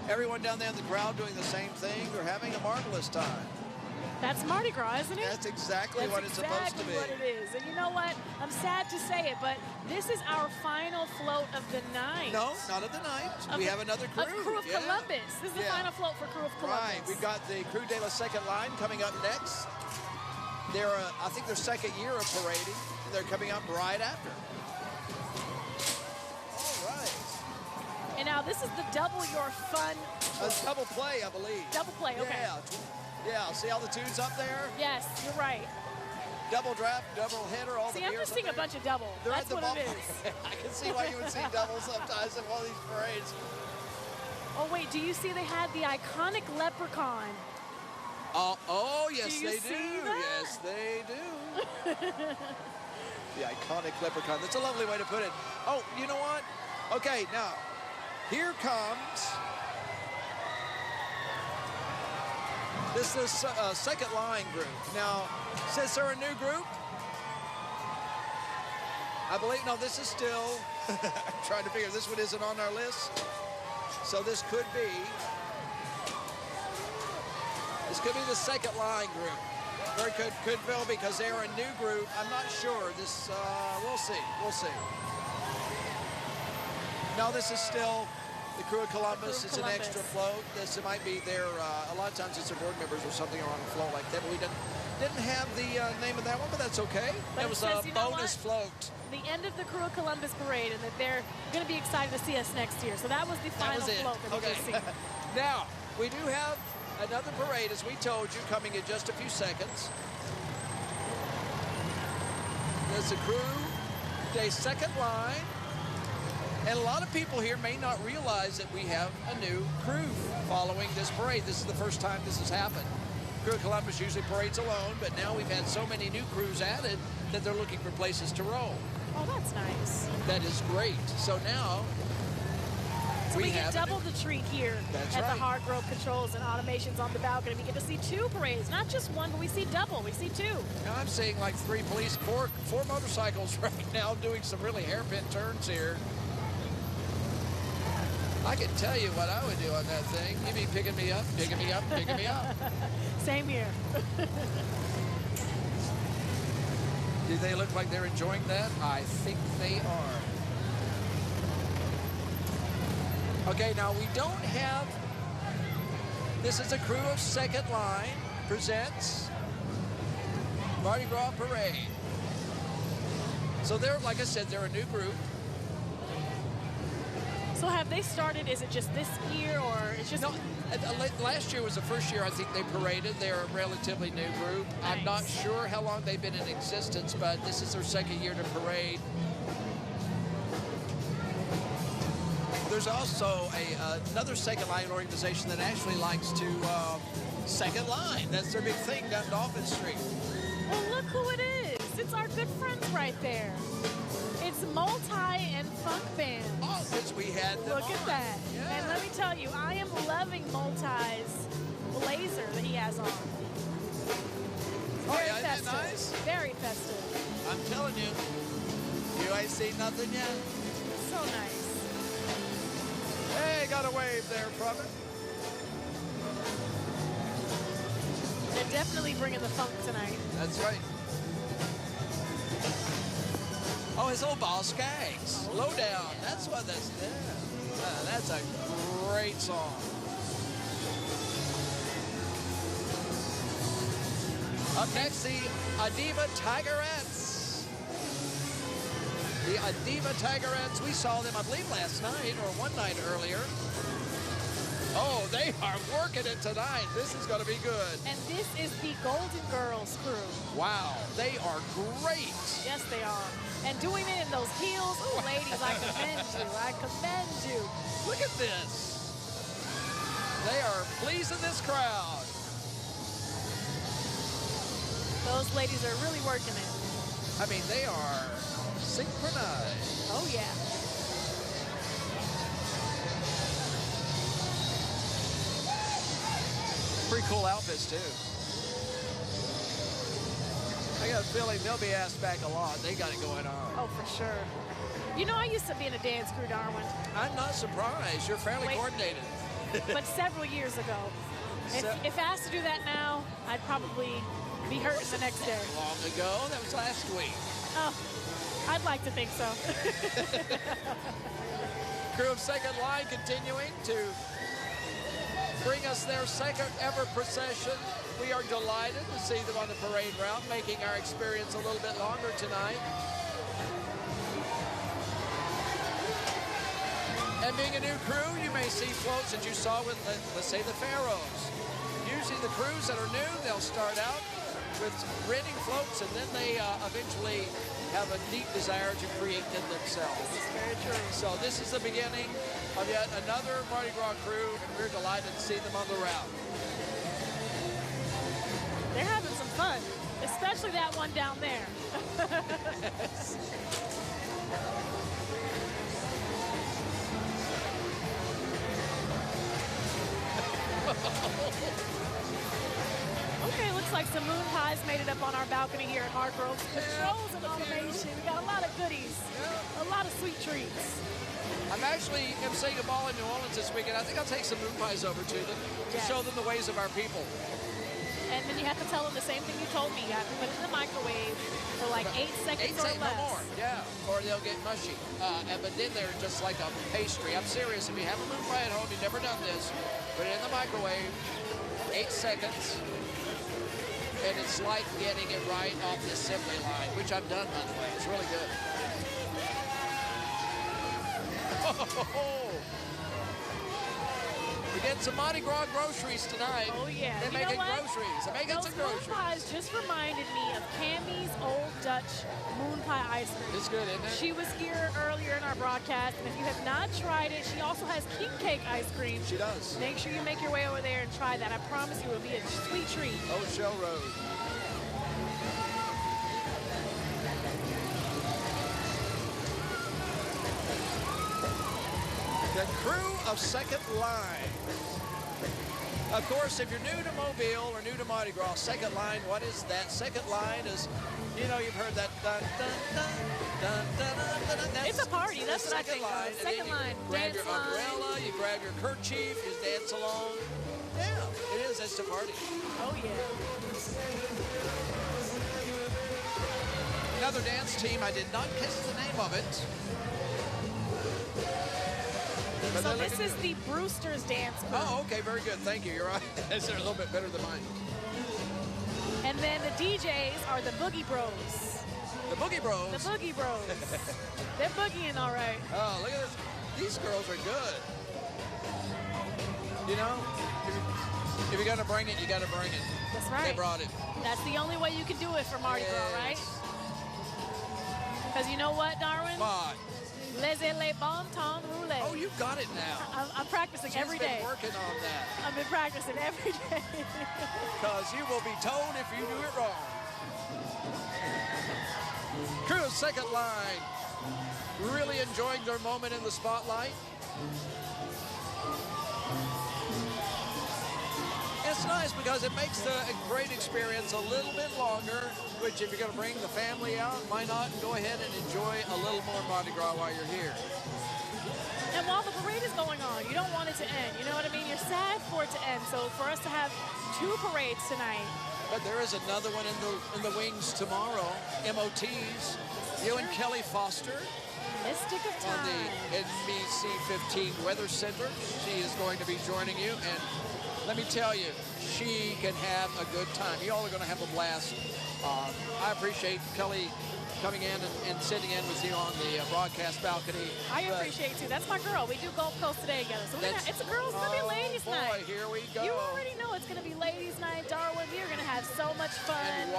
[SPEAKER 2] everyone down there in the crowd doing the same thing. They're having a marvelous time.
[SPEAKER 3] That's Mardi Gras, isn't it?
[SPEAKER 2] That's exactly what it's supposed to be.
[SPEAKER 3] That's exactly what it is. And you know what? I'm sad to say it, but this is our final float of the night.
[SPEAKER 2] No, not of the night. We have another crew.
[SPEAKER 3] Of Crewe of Columbus. This is the final float for Crewe of Columbus.
[SPEAKER 2] Right. We've got the Crewe de la Secondline coming up next. They're, I think, their second year of parading, and they're coming up right after. All right.
[SPEAKER 3] And now this is the Double Your Fun.
[SPEAKER 2] A double play, I believe.
[SPEAKER 3] Double play, okay.
[SPEAKER 2] Yeah, see all the tunes up there?
[SPEAKER 3] Yes, you're right.
[SPEAKER 2] Double draft, double header, all the
[SPEAKER 3] I'm just seeing a bunch of double. That's what it is.
[SPEAKER 2] I can see why you would see double sometimes in one of these parades.
[SPEAKER 3] Oh, wait, do you see they had the iconic leprechaun?
[SPEAKER 2] Oh, yes,
[SPEAKER 3] do
[SPEAKER 2] they do. Yes, they do. The iconic leprechaun. That's a lovely way to put it. Oh, you know what? Okay, now, here comes This is the second line group. Now, since they're a new group, I believe, no, this is still, I'm trying to figure, this one isn't on our list. So this could be the second line group. Very could well, because they're a new group. I'm not sure. This, we'll see. No, this is still the Crewe of Columbus. It's an extra float. This might be their, a lot of times it's their board members or something are on a float like that, but we didn't have the name of that one, but that's okay.
[SPEAKER 3] But
[SPEAKER 2] it was a bonus float.
[SPEAKER 3] The end of the Crewe of Columbus parade, and that they're going to be excited to see us next year. So that was the final float that we just seen.
[SPEAKER 2] Now, we do have another parade, as we told you, coming in just a few seconds. There's the Crewe Day second line. And a lot of people here may not realize that we have a new crew following this parade. This is the first time this has happened. Crewe of Columbus usually parades alone, but now we've had so many new crews added that they're looking for places to roll.
[SPEAKER 3] Oh, that's nice.
[SPEAKER 2] That is great. So now
[SPEAKER 3] we get double the treat here
[SPEAKER 2] at
[SPEAKER 3] the Hargrove Controls and Automations on the balcony. We get to see two parades, not just one, but we see double. We see two.
[SPEAKER 2] Now I'm seeing like four motorcycles right now doing some really hairpin turns here. I can tell you what I would do on that thing. You'd be picking me up, picking me up, picking me up.
[SPEAKER 3] Same here.
[SPEAKER 2] Do they look like they're enjoying that? I think they are. Okay, now we don't have, this is a Crewe of Second Line presents Mardi Gras Parade. So they're, like I said, they're a new group.
[SPEAKER 3] So have they started, is it just this year, or it's just...
[SPEAKER 2] No, last year was the first year I think they paraded. They're a relatively new group.
[SPEAKER 3] Nice.
[SPEAKER 2] I'm not sure how long they've been in existence, but this is their second year to parade. There's also another second line organization that actually likes to second line. That's their big thing down Dolphin Street.
[SPEAKER 3] Well, look who it is. It's our good friends right there. It's Multi and Funk Band.
[SPEAKER 2] Oh, since we had them
[SPEAKER 3] Look at that.
[SPEAKER 2] Yeah.
[SPEAKER 3] And let me tell you, I am loving Multi's blazer that he has on.
[SPEAKER 2] Oh,
[SPEAKER 3] Very
[SPEAKER 2] yeah, isn't it
[SPEAKER 3] festive.
[SPEAKER 2] nice?
[SPEAKER 3] Very festive.
[SPEAKER 2] I'm telling you, you ain't seen nothing yet.
[SPEAKER 3] So nice.
[SPEAKER 2] Hey, got a wave there from it.
[SPEAKER 3] They're definitely bringing the funk tonight.
[SPEAKER 2] That's right. Oh, his old ball skags. Low down. That's what that's there. That's a great song. Up next, the Adiva Tigerettes. The Adiva Tigerettes. We saw them, I believe, last night or one night earlier. Oh, they are working it tonight. This is going to be good.
[SPEAKER 3] And this is the Golden Girls crew.
[SPEAKER 2] Wow, they are great.
[SPEAKER 3] Yes, they are. And doing it in those heels, ooh, ladies, I commend you. I commend you.
[SPEAKER 2] Look at this. They are pleasing this crowd.
[SPEAKER 3] Those ladies are really working it.
[SPEAKER 2] I mean, they are synchronized.
[SPEAKER 3] Oh, yeah.
[SPEAKER 2] Pretty cool outfits, too. I got a feeling they'll be asked back a lot. They got it going on.
[SPEAKER 3] Oh, for sure. You know, I used to be in a dance crew, Darwin.
[SPEAKER 2] I'm not surprised. You're fairly coordinated.
[SPEAKER 3] But several years ago. If asked to do that now, I'd probably be hurting the next day.
[SPEAKER 2] Long ago? That was last week.
[SPEAKER 3] Oh, I'd like to think so.
[SPEAKER 2] Crewe of Second Line continuing to bring us their second ever procession. We are delighted to see them on the parade route, making our experience a little bit longer tonight. And being a new crew, you may see floats that you saw with, let's say, the Pharaohs. Usually the crews that are new, they'll start out with renting floats, and then they eventually have a deep desire to create them themselves.
[SPEAKER 3] This is very true.
[SPEAKER 2] So this is the beginning of yet another Mardi Gras crew, and we're delighted to see them on the route.
[SPEAKER 3] They're having some fun, especially that one down there. Looks like some moon pies made it up on our balcony here at Hargrove. Controls and automation. We got a lot of goodies, a lot of sweet treats.
[SPEAKER 2] I'm actually emceeing a ball in New Orleans this weekend. I think I'll take some moon pies over to them to show them the ways of our people.
[SPEAKER 3] And then you have to tell them the same thing you told me. You have to put it in the microwave for like 8 seconds or less.
[SPEAKER 2] No more, yeah, or they'll get mushy. But then they're just like a pastry. I'm serious. If you have a moon pie at home, you've never done this, put it in the microwave, 8 seconds, and it's like getting it right off the assembly line, which I've done, by the way. It's really good. We're getting some Mardi Gras groceries tonight.
[SPEAKER 3] Oh, yeah.
[SPEAKER 2] They're making groceries. They're making some groceries.
[SPEAKER 3] Those moon pies just reminded me of Cammie's Old Dutch moon pie ice cream.
[SPEAKER 2] It's good, isn't it?
[SPEAKER 3] She was here earlier in our broadcast, and if you have not tried it, she also has king cake ice cream.
[SPEAKER 2] She does.
[SPEAKER 3] Make sure you make your way over there and try that. I promise you it will be a sweet treat.
[SPEAKER 2] Old Shell Road. The crew of Secondline. Of course, if you're new to Mobile or new to Mardi Gras, Secondline, what is that? Secondline is, you know, you've heard that dun, dun, dun, dun, dun, dun, dun, dun.
[SPEAKER 3] It's a party. That's what I think of. Secondline,
[SPEAKER 2] grab
[SPEAKER 3] dance
[SPEAKER 2] your
[SPEAKER 3] line.
[SPEAKER 2] umbrella, you grab your kerchief, you dance along. Yeah, it is. It's a party.
[SPEAKER 3] Oh, yeah.
[SPEAKER 2] Another dance team, I did not catch the name of it. But
[SPEAKER 3] So this is the Brewster's Dance Group.
[SPEAKER 2] Oh, okay, very good. Thank you. You're right. They're a little bit better than mine.
[SPEAKER 3] And then the DJs are the Boogie Bros.
[SPEAKER 2] The Boogie Bros.
[SPEAKER 3] The Boogie Bros. They're boogieing all right.
[SPEAKER 2] Oh, look at this. These girls are good. You know, if you're going to bring it, you got to bring it.
[SPEAKER 3] That's right.
[SPEAKER 2] They brought it.
[SPEAKER 3] That's the only way you can do it for Mardi Gras, right? Because you know what, Darwin?
[SPEAKER 2] What?
[SPEAKER 3] Laissez-les bon temps rouler.
[SPEAKER 2] Oh, you got it now.
[SPEAKER 3] I'm practicing every day.
[SPEAKER 2] She's been working on that.
[SPEAKER 3] I've been practicing every day.
[SPEAKER 2] Because you will be told if you do it wrong. Crewe Secondline. Really enjoying their moment in the spotlight. It's nice because it makes the great experience a little bit longer, which if you're going to bring the family out, why not go ahead and enjoy a little more Mardi Gras while you're here.
[SPEAKER 3] And while the parade is going on, you don't want it to end. You know what I mean? You're sad for it to end. So for us to have 2 parades tonight.
[SPEAKER 2] But there is another one in the wings tomorrow. MOTs. You and Kelly Foster.
[SPEAKER 3] Mystic of
[SPEAKER 2] On
[SPEAKER 3] Time.
[SPEAKER 2] the NBC 15 Weather Center. She is going to be joining you. And let me tell you, she can have a good time. You all are going to have a blast. I appreciate Kelly coming in and sitting in with you on the broadcast balcony.
[SPEAKER 3] I appreciate too. That's my girl. We do Gulf Coast today together. So it's a girls, it's going to be ladies night.
[SPEAKER 2] Here we go.
[SPEAKER 3] You already know it's going to be ladies night, Darwin. We are going to have so much fun.
[SPEAKER 2] And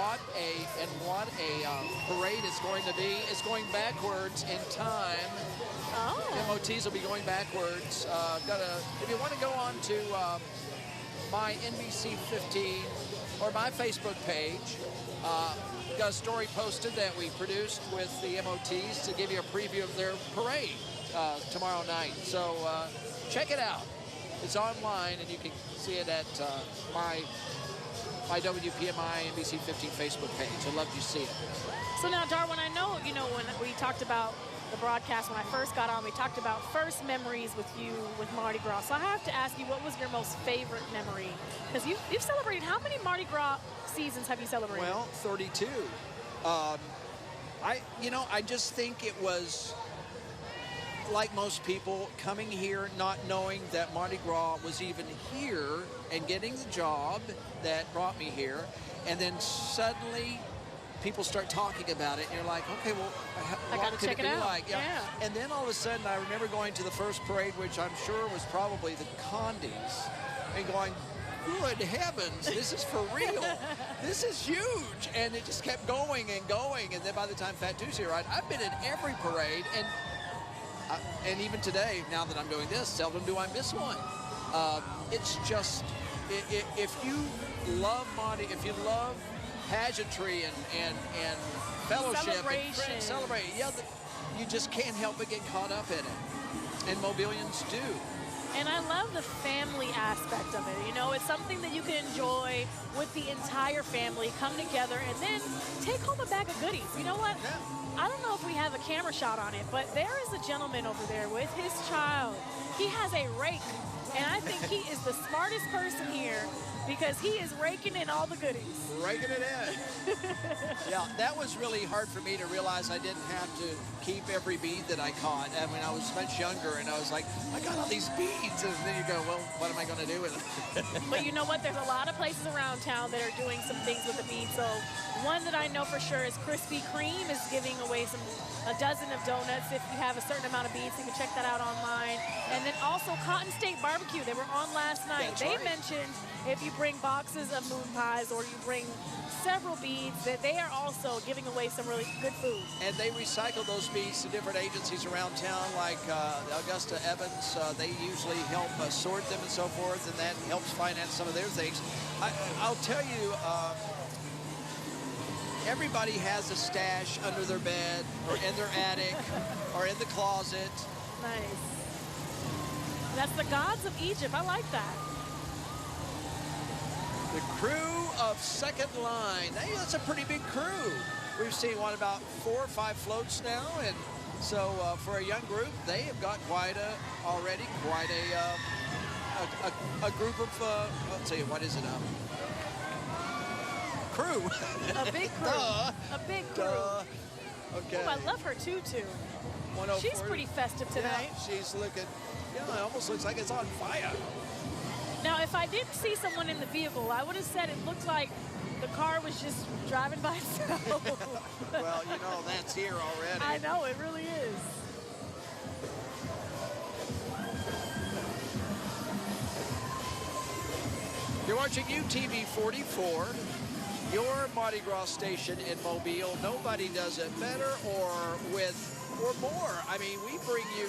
[SPEAKER 2] what a parade it's going to be. It's going backwards in time.
[SPEAKER 3] Oh.
[SPEAKER 2] MOTs will be going backwards. If you want to go on to my NBC 15 or my Facebook page, got a story posted that we produced with the MOTs to give you a preview of their parade tomorrow night. So check it out. It's online, and you can see it at my WPMI NBC 15 Facebook page. I'd love to see it.
[SPEAKER 3] So now, Darwin, I know, when we talked about the broadcast, when I first got on, we talked about first memories with you with Mardi Gras. So I have to ask you, what was your most favorite memory? Because you've celebrated, how many Mardi Gras seasons have you celebrated?
[SPEAKER 2] Well, 32. I just think it was like most people coming here not knowing that Mardi Gras was even here and getting the job that brought me here, and then suddenly people start talking about it and you're like, okay, well, what could it be like?
[SPEAKER 3] Yeah.
[SPEAKER 2] And then all of a sudden I remember going to the first parade, which I'm sure was probably the Condés, and going, good heavens, this is for real. This is huge. And it just kept going and going. And then by the time Fat Tuesday arrived, I've been in every parade. And even today, now that I'm doing this, seldom do I miss one. It's just, if you love Mardi, if you love pageantry and fellowship and friends celebrate, you just can't help but get caught up in it. And Mobilians do.
[SPEAKER 3] And I love the family aspect of it. You know, it's something that you can enjoy with the entire family, come together, and then take home a bag of goodies. You know what? I don't know if we have a camera shot on it, but there is a gentleman over there with his child. He has a rake, and I think he is the smartest person here because he is raking in all the goodies.
[SPEAKER 2] Raking it in. Yeah, that was really hard for me to realize I didn't have to keep every bead that I caught. And when I was much younger, and I was like, I got all these beads. And then you go, well, what am I going to do with it?
[SPEAKER 3] But you know what? There's a lot of places around town that are doing some things with the beads. So one that I know for sure is Krispy Kreme is giving away a dozen of donuts if you have a certain amount of beads. You can check that out online. And then also Cotton State Barbecue. They were on last night. They mentioned if you bring boxes of moon pies or you bring several beads, that they are also giving away some really good food.
[SPEAKER 2] And they recycle those beads to different agencies around town, like Augusta Evans. They usually help sort them and so forth, and that helps finance some of their things. I'll tell you, everybody has a stash under their bed or in their attic or in the closet.
[SPEAKER 3] Nice. That's the gods of Egypt. I like that.
[SPEAKER 2] The crew of Secondline. Hey, that's a pretty big crew. We've seen, what, about 4 or 5 floats now, and so for a young group, they have got quite a group of, I'll tell you, what is it? Crew.
[SPEAKER 3] A big crew.
[SPEAKER 2] Duh.
[SPEAKER 3] A big crew.
[SPEAKER 2] Duh. Okay.
[SPEAKER 3] Oh, I love her tutu. She's pretty festive tonight.
[SPEAKER 2] Yeah, she's looking, it almost looks like it's on fire.
[SPEAKER 3] Now, if I didn't see someone in the vehicle, I would have said it looked like the car was just driving by itself.
[SPEAKER 2] Well, that's here already.
[SPEAKER 3] I know, it really is.
[SPEAKER 2] You're watching UTV 44, your Mardi Gras station in Mobile. Nobody does it better or more. I mean, we bring you,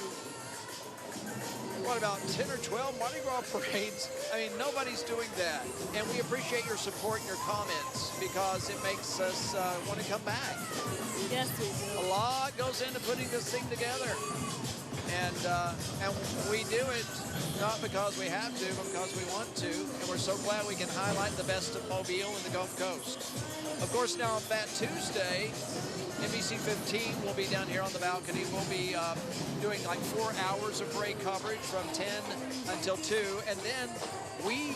[SPEAKER 2] what, about 10 or 12 Mardi Gras parades? I mean, nobody's doing that. And we appreciate your support and your comments because it makes us want to come back.
[SPEAKER 3] Yes, we do.
[SPEAKER 2] A lot goes into putting this thing together. And we do it not because we have to, but because we want to. And we're so glad we can highlight the best of Mobile and the Gulf Coast. Of course, now on Fat Tuesday, NBC 15 will be down here on the balcony. We'll be doing like 4 hours of parade coverage from 10 until 2. And then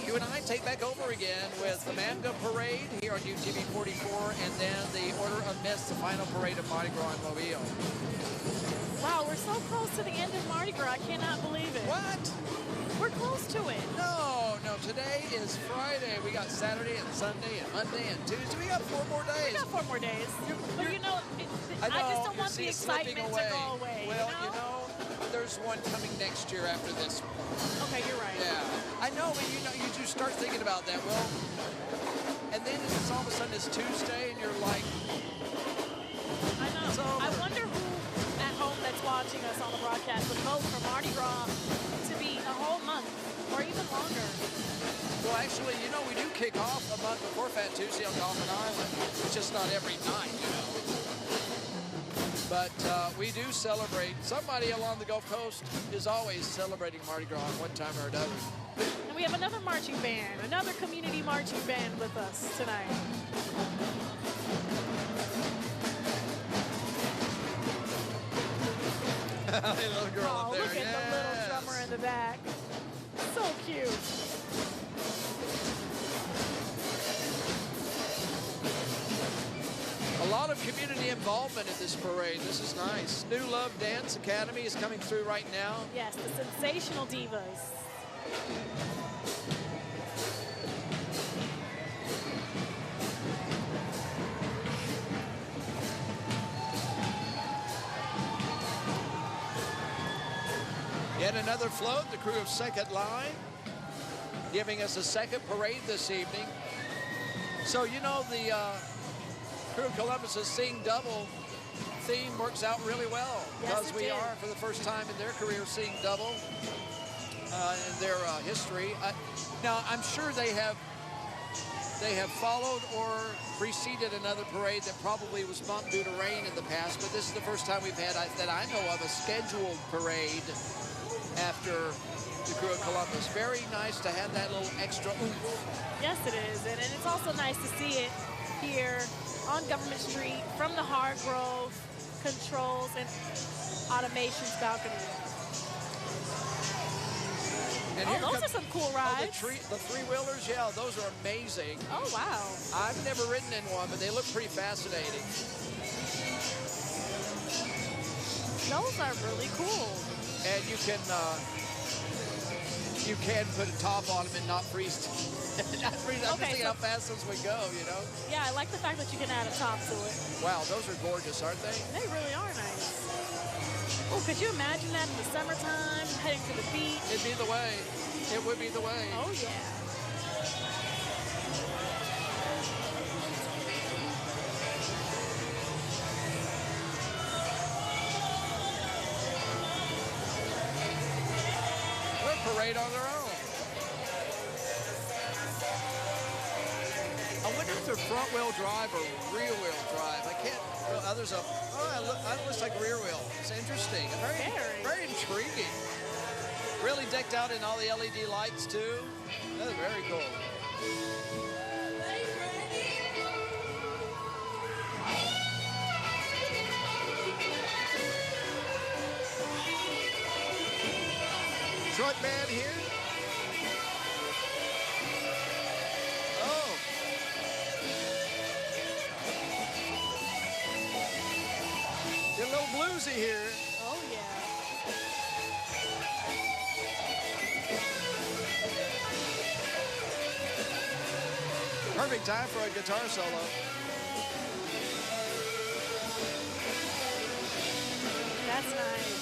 [SPEAKER 2] you and I take back over again with the Manga Parade here on UTV 44, and then the Order of Mist, the final parade of Mardi Gras in Mobile.
[SPEAKER 3] Wow, we're so close to the end of Mardi Gras. I cannot believe it.
[SPEAKER 2] What?
[SPEAKER 3] We're close to it.
[SPEAKER 2] No, today is Friday. We got Saturday and Sunday and Monday and Tuesday. We got 4 more days.
[SPEAKER 3] We got 4 more days. But I just don't want the excitement to go away.
[SPEAKER 2] Well, there's one coming next year after this one.
[SPEAKER 3] Okay, you're right.
[SPEAKER 2] Yeah. I know, but you do start thinking about that. Well, and then it's all of a sudden it's Tuesday and you're like,
[SPEAKER 3] I know. I wonder who at home that's watching us on the broadcast would vote for Mardi Gras to be a whole month or even longer.
[SPEAKER 2] Well, actually, we do kick off a month before Fat Tuesday on Dolphin Island. It's just not every night, But we do celebrate. Somebody along the Gulf Coast is always celebrating Mardi Gras at one time or another.
[SPEAKER 3] And we have another marching band, another community marching band with us tonight.
[SPEAKER 2] Little girl up there.
[SPEAKER 3] Look at the little drummer in the back. So cute.
[SPEAKER 2] A lot of community involvement in this parade. This is nice. New Love Dance Academy is coming through right now.
[SPEAKER 3] Yes, the Sensational Divas.
[SPEAKER 2] Yet another float, the crew of Secondline, giving us a second parade this evening. So, the Crewe of Columbus's Sing Double theme works out really well because we are, for the first time in their career, seeing double in their history. Now, I'm sure they have followed or preceded another parade that probably was bumped due to rain in the past, but this is the first time we've had, that I know of, a scheduled parade after the Crewe of Columbus. Very nice to have that little extra oomph.
[SPEAKER 3] Yes, it is. And it's also nice to see it here on Government Street from the Hargrove Controls and Automations balcony.
[SPEAKER 2] And
[SPEAKER 3] those are some cool rides.
[SPEAKER 2] The three-wheelers, yeah, those are amazing.
[SPEAKER 3] Oh, wow.
[SPEAKER 2] I've never ridden in one, but they look pretty fascinating.
[SPEAKER 3] Those are really cool.
[SPEAKER 2] And you can put a top on them and not freeze. I'm just thinking how fast those would go, you know?
[SPEAKER 3] Yeah, I like the fact that you can add a top to it.
[SPEAKER 2] Wow, those are gorgeous, aren't they?
[SPEAKER 3] They really are nice. Oh, could you imagine that in the summertime, heading to the beach?
[SPEAKER 2] It'd be the way. It would be the way.
[SPEAKER 3] Oh, yeah.
[SPEAKER 2] We're a parade on their own. I wonder if they're front-wheel drive or rear-wheel drive. I can't. Others are. Oh, it looks like rear wheel. It's interesting. Very intriguing. Really decked out in all the LED lights too. That's very cool. Truck man here. Get a little bluesy here.
[SPEAKER 3] Oh, yeah.
[SPEAKER 2] Perfect time for a guitar solo.
[SPEAKER 3] That's nice.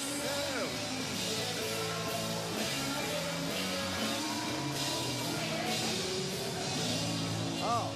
[SPEAKER 2] Oh.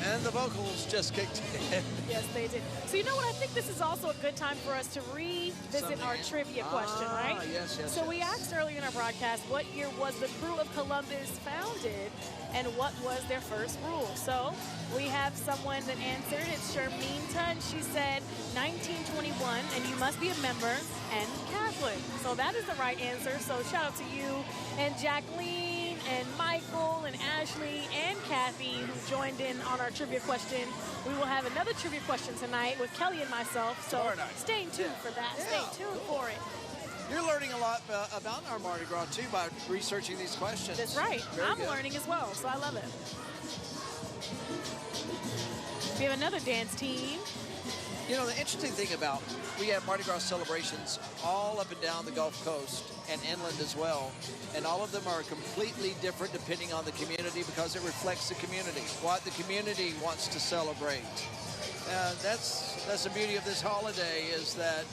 [SPEAKER 2] And the vocals just kicked in.
[SPEAKER 3] Yes, they did. So you know what? I think this is also a good time for us to revisit our trivia question, right?
[SPEAKER 2] Yes.
[SPEAKER 3] So we asked earlier in our broadcast, what year was the Crewe of Columbus founded, and what was their first rule? So we have someone that answered. It's Sherminta, and she said 1921, and you must be a member and Catholic. So that is the right answer. So shout out to you and Jacqueline and Michael and Ashley and Kathy who joined in on our trivia question. We will have another trivia question tonight with Kelly and myself, so stay tuned for that. Stay tuned for it.
[SPEAKER 2] You're learning a lot about our Mardi Gras, too, by researching these questions.
[SPEAKER 3] That's right. I'm learning as well, so I love it. We have another dance team.
[SPEAKER 2] You know, the interesting thing about, we have Mardi Gras celebrations all up and down the Gulf Coast and inland as well. And all of them are completely different depending on the community because it reflects the community, what the community wants to celebrate. And that's the beauty of this holiday, is that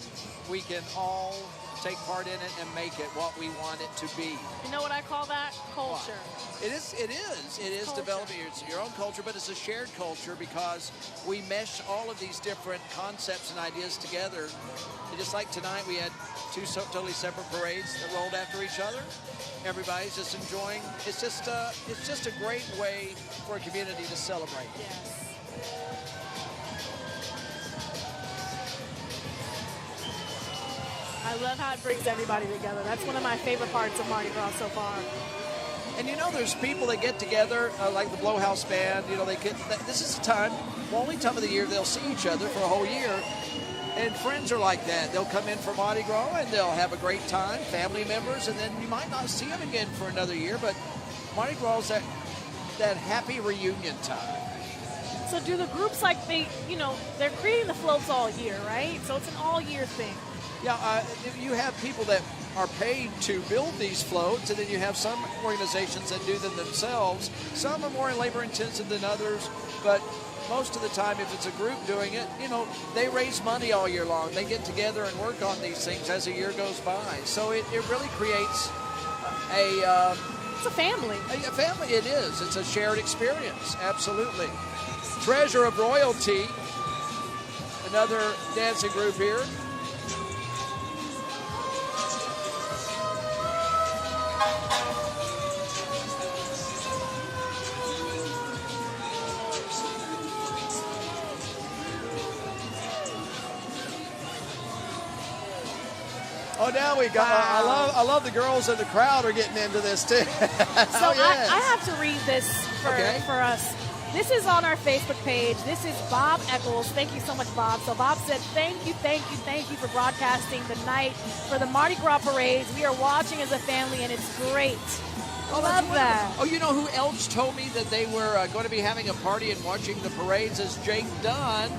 [SPEAKER 2] we can all take part in it and make it what we want it to be.
[SPEAKER 3] You know what I call that? Culture.
[SPEAKER 2] It is developing your own culture, but it's a shared culture because we mesh all of these different concepts and ideas together. And just like tonight, we had two totally separate parades that rolled after each other. Everybody's just enjoying. It's just a great way for a community to celebrate.
[SPEAKER 3] Yes. I love how it brings everybody together. That's one of my favorite parts of Mardi Gras so far.
[SPEAKER 2] And you know, there's people that get together, like the Blowhouse Band. You know, this is the time, the only time of the year they'll see each other for a whole year. And friends are like that. They'll come in for Mardi Gras and they'll have a great time, family members, and then you might not see them again for another year. But Mardi Gras is that happy reunion time.
[SPEAKER 3] So do the groups they're creating the floats all year, right? So it's an all year thing.
[SPEAKER 2] Yeah, you have people that are paid to build these floats, and then you have some organizations that do them themselves. Some are more labor intensive than others, but most of the time, if it's a group doing it, you know, they raise money all year long. They get together and work on these things as the year goes by. So it really creates
[SPEAKER 3] it's a family.
[SPEAKER 2] A family, it is. It's a shared experience, absolutely. Treasure of Royalty, another dancing group here. Oh Oh, now we got.
[SPEAKER 3] Wow.
[SPEAKER 2] I love the girls in the crowd are getting into this too.
[SPEAKER 3] So
[SPEAKER 2] yes.
[SPEAKER 3] I have to read this for us. This is on our Facebook page. This is Bob Eccles. Thank you so much, Bob. So Bob said, thank you for broadcasting the night for the Mardi Gras parades. We are watching as a family, and it's great. Love that.
[SPEAKER 2] Oh, you know who else told me that they were going to be having a party and watching the parades is Jake Dunn.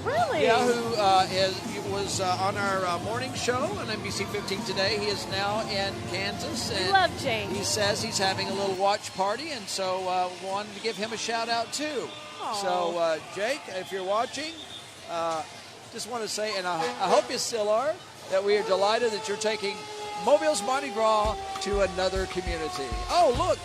[SPEAKER 3] Really?
[SPEAKER 2] Yeah, who was on our morning show on NBC 15 today. He is now in Kansas. And
[SPEAKER 3] we love Jake.
[SPEAKER 2] He says he's having a little watch party, and so wanted to give him a shout out too.
[SPEAKER 3] Aww.
[SPEAKER 2] So, Jake, if you're watching, just want to say, and I hope you still are, that we are delighted that you're taking Mobile's Mardi Gras to another community. Oh, look.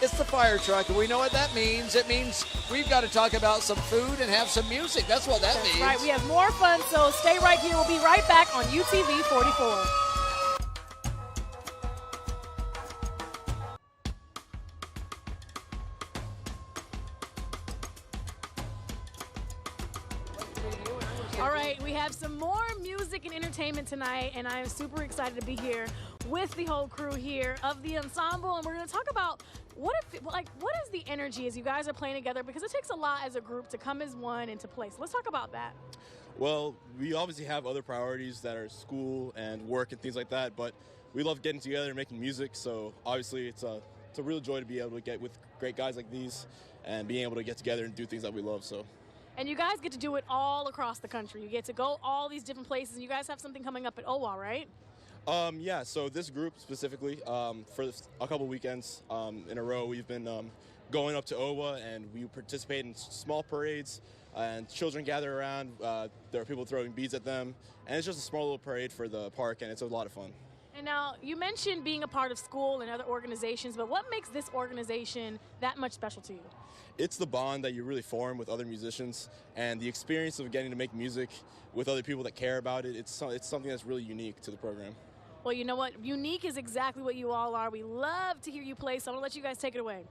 [SPEAKER 2] It's the fire truck, and we know what that means. It means we've got to talk about some food and have some music. That's what that means.
[SPEAKER 3] Right, we have more fun, so stay right here. We'll be right back on UTV 44. All right, we have some more music and entertainment tonight, and I am super excited to be here with the whole crew here of the ensemble, and we're going to talk about what is the energy as you guys are playing together, because it takes a lot as a group to come as one and to play. So let's talk about that.
[SPEAKER 11] Well, we obviously have other priorities that are school and work and things like that, but we love getting together and making music, so obviously it's a real joy to be able to get with great guys like these and being able to get together and do things that we love. So.
[SPEAKER 3] And you guys get to do it all across the country. You get to go all these different places, and you guys have something coming up at OWA, right?
[SPEAKER 11] Yeah, so this group specifically, for a couple weekends in a row, we've been going up to OWA, and we participate in small parades, and children gather around. There are people throwing beads at them, and it's just a small little parade for the park, and it's a lot of fun.
[SPEAKER 3] And now, you mentioned being a part of school and other organizations, but what makes this organization that much special to you?
[SPEAKER 11] It's the bond that you really form with other musicians, and the experience of getting to make music with other people that care about it. It's something that's really unique to the program.
[SPEAKER 3] Well, you know what? Unique is exactly what you all are. We love to hear you play, so I'm going to let you guys take it away.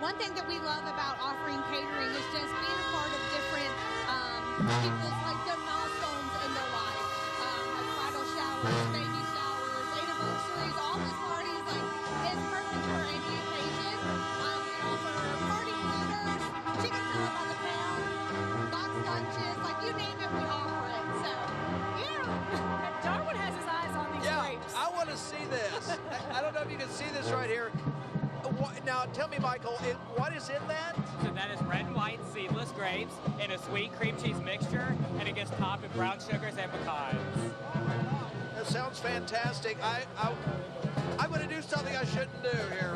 [SPEAKER 7] One thing that we love about offering catering is just being a part of different people's like their milestones in their life, like bridal showers, baby showers, anniversaries, all these parties. Like it's perfect for any occasion. We offer party fooders, chicken salad by the pound, box lunches, like you name it, we offer it. So yeah,
[SPEAKER 3] Darwin has his eyes on these grapes.
[SPEAKER 2] I want to see this. I don't know if you can see this right here. Now, tell me, Michael, what is in that?
[SPEAKER 8] So that is red and white seedless grapes in a sweet cream cheese mixture, and it gets topped with brown sugars and pecans.
[SPEAKER 2] That sounds fantastic. I'm going to do something I shouldn't do here.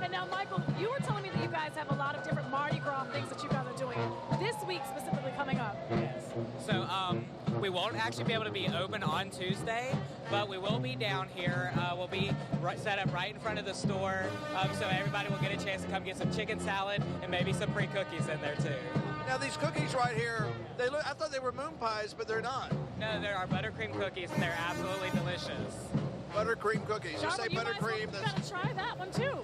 [SPEAKER 3] And now, Michael, you were telling me that you guys have a lot of different Mardi Gras things that you guys are doing this week specifically coming up.
[SPEAKER 8] Yes. So We won't actually be able to be open on Tuesday, but we will be down here. We'll be set up right in front of the store, so everybody will get a chance to come get some chicken salad and maybe some free cookies in there too.
[SPEAKER 2] Now these cookies right here, I thought they were moon pies, but they're not.
[SPEAKER 8] No, they're our buttercream cookies, and they're absolutely delicious.
[SPEAKER 2] Buttercream cookies. You say buttercream.
[SPEAKER 3] You gotta try that one too.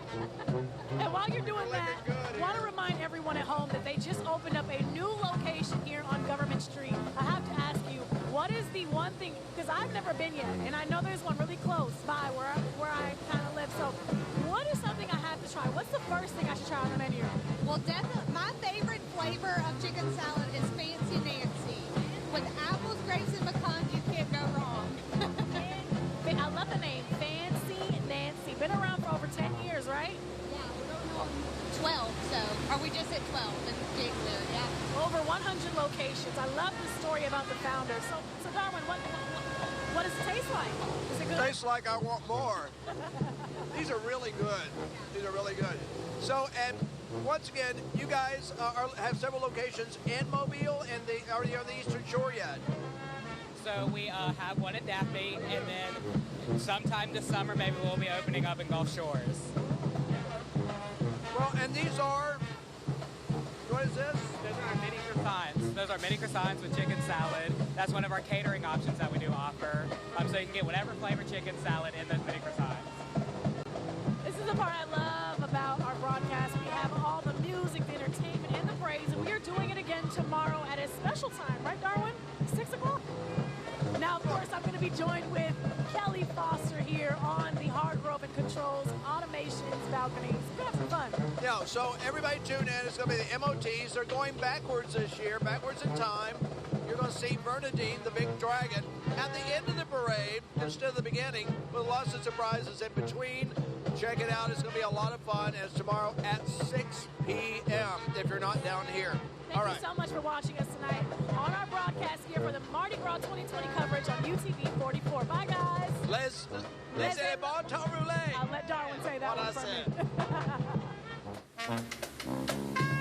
[SPEAKER 3] And while you're doing that, I want to remind everyone at home that they just opened up a new location here on Government Street. I have to ask you, what is the one thing? Because I've never been yet, and I know there's one really close by where I kind of live. So, what is something I have to try? What's the first thing I should try on the menu?
[SPEAKER 7] Well, definitely, my favorite flavor of chicken salad is Fancy Nancy. With apples, grapes, and pecans, you can't go wrong.
[SPEAKER 3] I love the name, Fancy Nancy. Been around for over 10 years, right?
[SPEAKER 7] Yeah, we're on 12, so, are we just at 12 in January, yeah.
[SPEAKER 3] Over 100 locations. I love the story about the founder. So Darwin, what does it taste like? Is it good?
[SPEAKER 2] Tastes like I want more. These are really good. These are really good. So, and once again, you guys have several locations in Mobile, and are you on the Eastern Shore yet?
[SPEAKER 8] So we have one at Daphne, and then sometime this summer maybe we'll be opening up in Gulf Shores.
[SPEAKER 2] Well, and these are, what is this?
[SPEAKER 8] Those are our mini croissants. Those are mini croissants with chicken salad. That's one of our catering options that we do offer. So you can get whatever flavor chicken salad in those mini croissants.
[SPEAKER 3] This is the part I love about our broadcast. We have all the music, the entertainment, and the praise, and we are doing it again tomorrow at a special time, right, Darwin? 6 o'clock? Now, of course, I'm going to be joined with Kelly Foster here on the Hargrove and Controls Automations balconies. We're going to have some fun.
[SPEAKER 2] Yeah, so everybody tune in. It's going to be the MOTs. They're going backwards this year, backwards in time. You're going to see Bernadine, the big dragon, at the end of the parade instead of the beginning, with lots of surprises in between. Check it out. It's going to be a lot of fun. And it's tomorrow at 6 p.m. if you're not down here.
[SPEAKER 3] Thank you so much for watching us tonight on our broadcast here for the Mardi Gras 2020 coverage on UTV 44. Bye, guys.
[SPEAKER 2] Laissez bon temps rouler.
[SPEAKER 3] I'll let Darwin say that one for me.